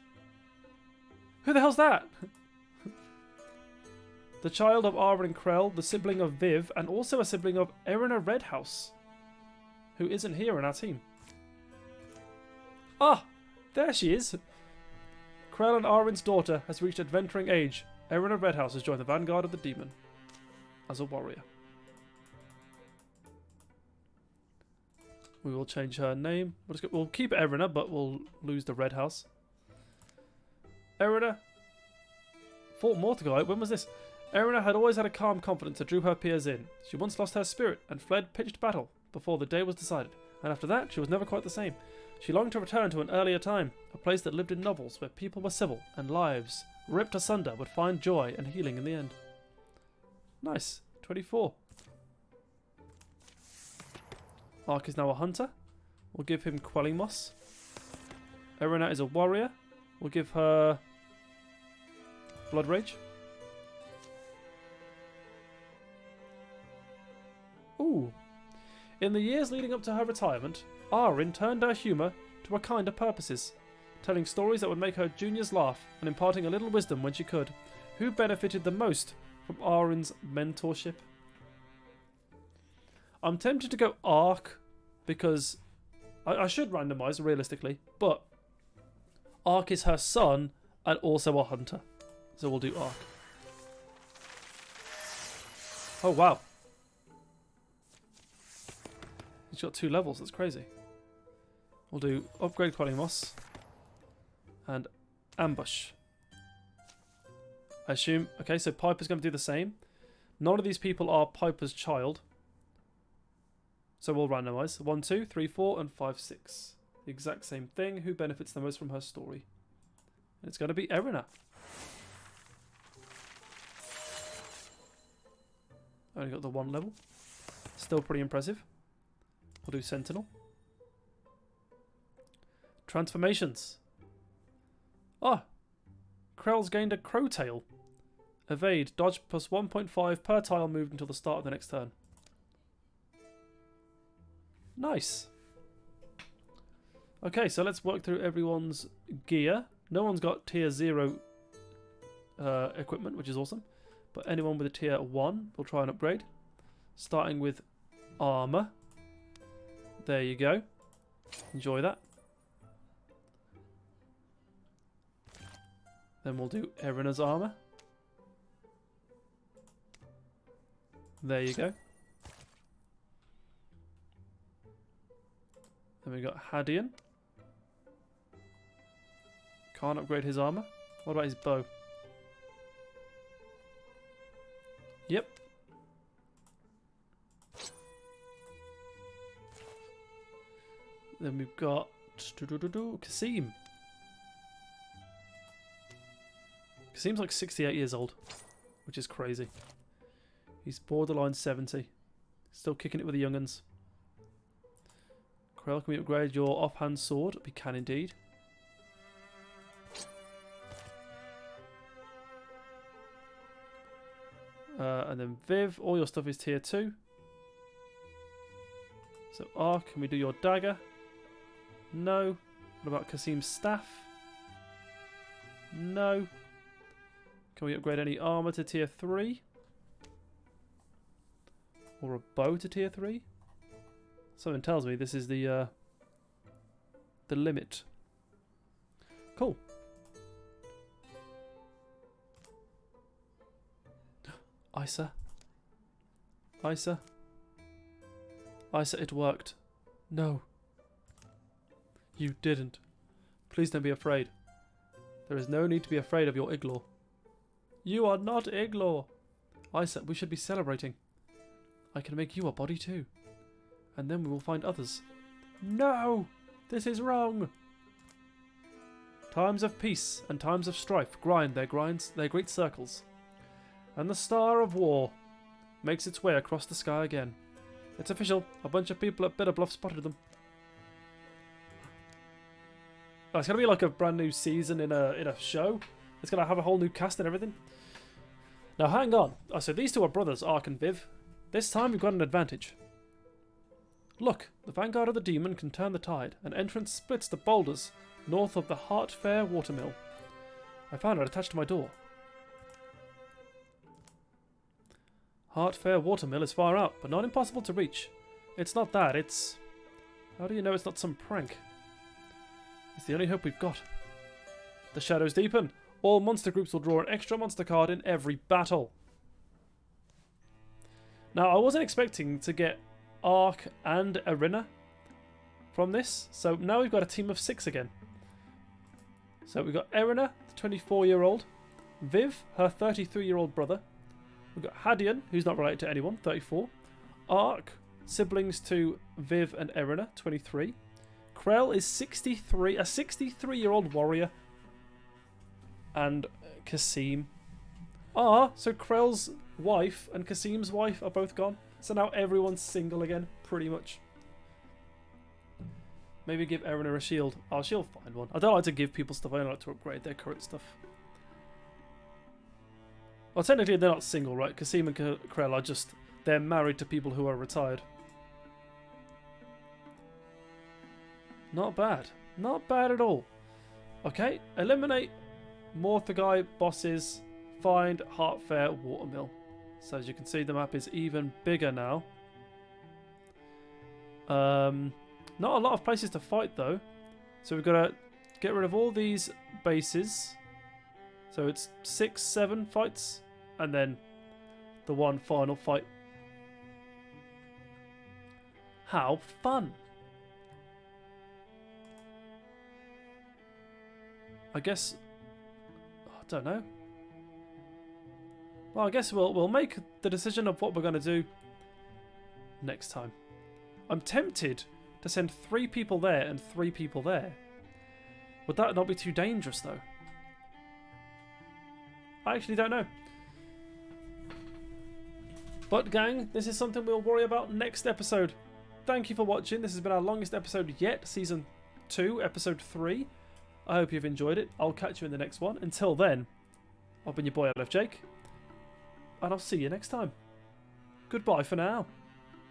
Who the hell's that? The child of Aaron and Krell, the sibling of Viv, and also a sibling of Erina Redhouse, who isn't here in our team. Ah, there she is. Krell and Aaron's daughter has reached adventuring age. Erina Redhouse has joined the vanguard of the demon as a warrior. We will change her name. We'll keep Erina, but we'll lose the Red House. Erina fought Mordecai. When was this? Erina had always had a calm confidence that drew her peers in. She once lost her spirit and fled pitched battle before the day was decided, and after that she was never quite the same. She longed to return to an earlier time, a place that lived in novels where people were civil and lives, ripped asunder, would find joy and healing in the end. Nice. 24. Ark is now a hunter. We'll give him Quelling Moss. Erina is a warrior. We'll give her Blood Rage. Ooh. In the years leading up to her retirement, Arin turned her humour to her kinder purposes, telling stories that would make her juniors laugh and imparting a little wisdom when she could. Who benefited the most from Arin's mentorship? I'm tempted to go Ark because I should randomise realistically, but Ark is her son and also a hunter. So we'll do Ark. Oh wow. He's got 2 levels, that's crazy. We'll do upgrade Quelling Moss and ambush. I assume, okay, so Piper's going to do the same. None of these people are Piper's child. So we'll randomise. 1, 2, 3, 4, and 5, 6. The exact same thing. Who benefits the most from her story? And it's going to be Erina. Only got the 1 level. Still pretty impressive. We'll do Sentinel. Transformations. Ah! Krell's gained a Crow Tail. Evade. Dodge plus 1.5 per tile moved until the start of the next turn. Nice. Okay, so let's work through everyone's gear. No one's got tier 0 equipment, which is awesome. But anyone with a tier 1, we'll try and upgrade. Starting with armor. There you go. Enjoy that. Then we'll do Erina's armor. There you go. Then we got Hadian. Can't upgrade his armor. What about his bow? Yep. Then we've got Kasim. Kasim's like 68 years old, which is crazy. He's borderline 70. Still kicking it with the young'uns. Krell, can we upgrade your offhand sword? We can indeed. And then Viv, all your stuff is tier 2. So Ark, can we do your dagger? No. What about Kasim's staff? No. Can we upgrade any armor to tier 3? Or a bow to tier 3? Something tells me this is the limit. Cool. Isa. Isa. Isa, it worked. No. You didn't. Please don't be afraid. There is no need to be afraid of your Iglor. You are not Iglor. Isa, we should be celebrating. I can make you a body too. And then we will find others. No! This is wrong! Times of peace and times of strife grind their great circles. And the star of war makes its way across the sky again. It's official. A bunch of people at Bitter Bluff spotted them. Oh, it's going to be like a brand new season in a show. It's going to have a whole new cast and everything. Now hang on. Oh, so these two are brothers, Ark and Viv. This time we've got an advantage. Look, the vanguard of the demon can turn the tide. An entrance splits the boulders north of the Heart Fair watermill. I found it attached to my door. Art Fair Watermill is far out, but not impossible to reach. It's not that, it's... How do you know it's not some prank? It's the only hope we've got. The shadows deepen. All monster groups will draw an extra monster card in every battle. Now, I wasn't expecting to get Ark and Arena from this, so now we've got a team of 6 again. So we've got Erina, the 24-year-old, Viv, her 33-year-old brother. We've got Hadian, who's not related to anyone, 34. Ark, siblings to Viv and Erina, 23. Krell is 63, a 63-year-old warrior. And Kasim. So Krell's wife and Kasim's wife are both gone. So now everyone's single again, pretty much. Maybe give Erina a shield. Oh, she'll find one. I don't like to give people stuff. I don't like to upgrade their current stuff. Well, technically they're not single, right? Kasim and Krell are just... They're married to people who are retired. Not bad. Not bad at all. Okay, eliminate Morthagai bosses. Find Heartfair Watermill. So as you can see, the map is even bigger now. Not a lot of places to fight though. So we've got to get rid of all these bases. So it's 6, 7 fights. And then the one final fight. How fun! I guess... I don't know. Well, I guess we'll make the decision of what we're going to do next time. I'm tempted to send 3 people there and 3 people there. Would that not be too dangerous, though? I actually don't know. But, gang, this is something we'll worry about next episode. Thank you for watching. This has been our longest episode yet, Season 2, Episode 3. I hope you've enjoyed it. I'll catch you in the next one. Until then, I've been your boy, LF Jake. And I'll see you next time. Goodbye for now.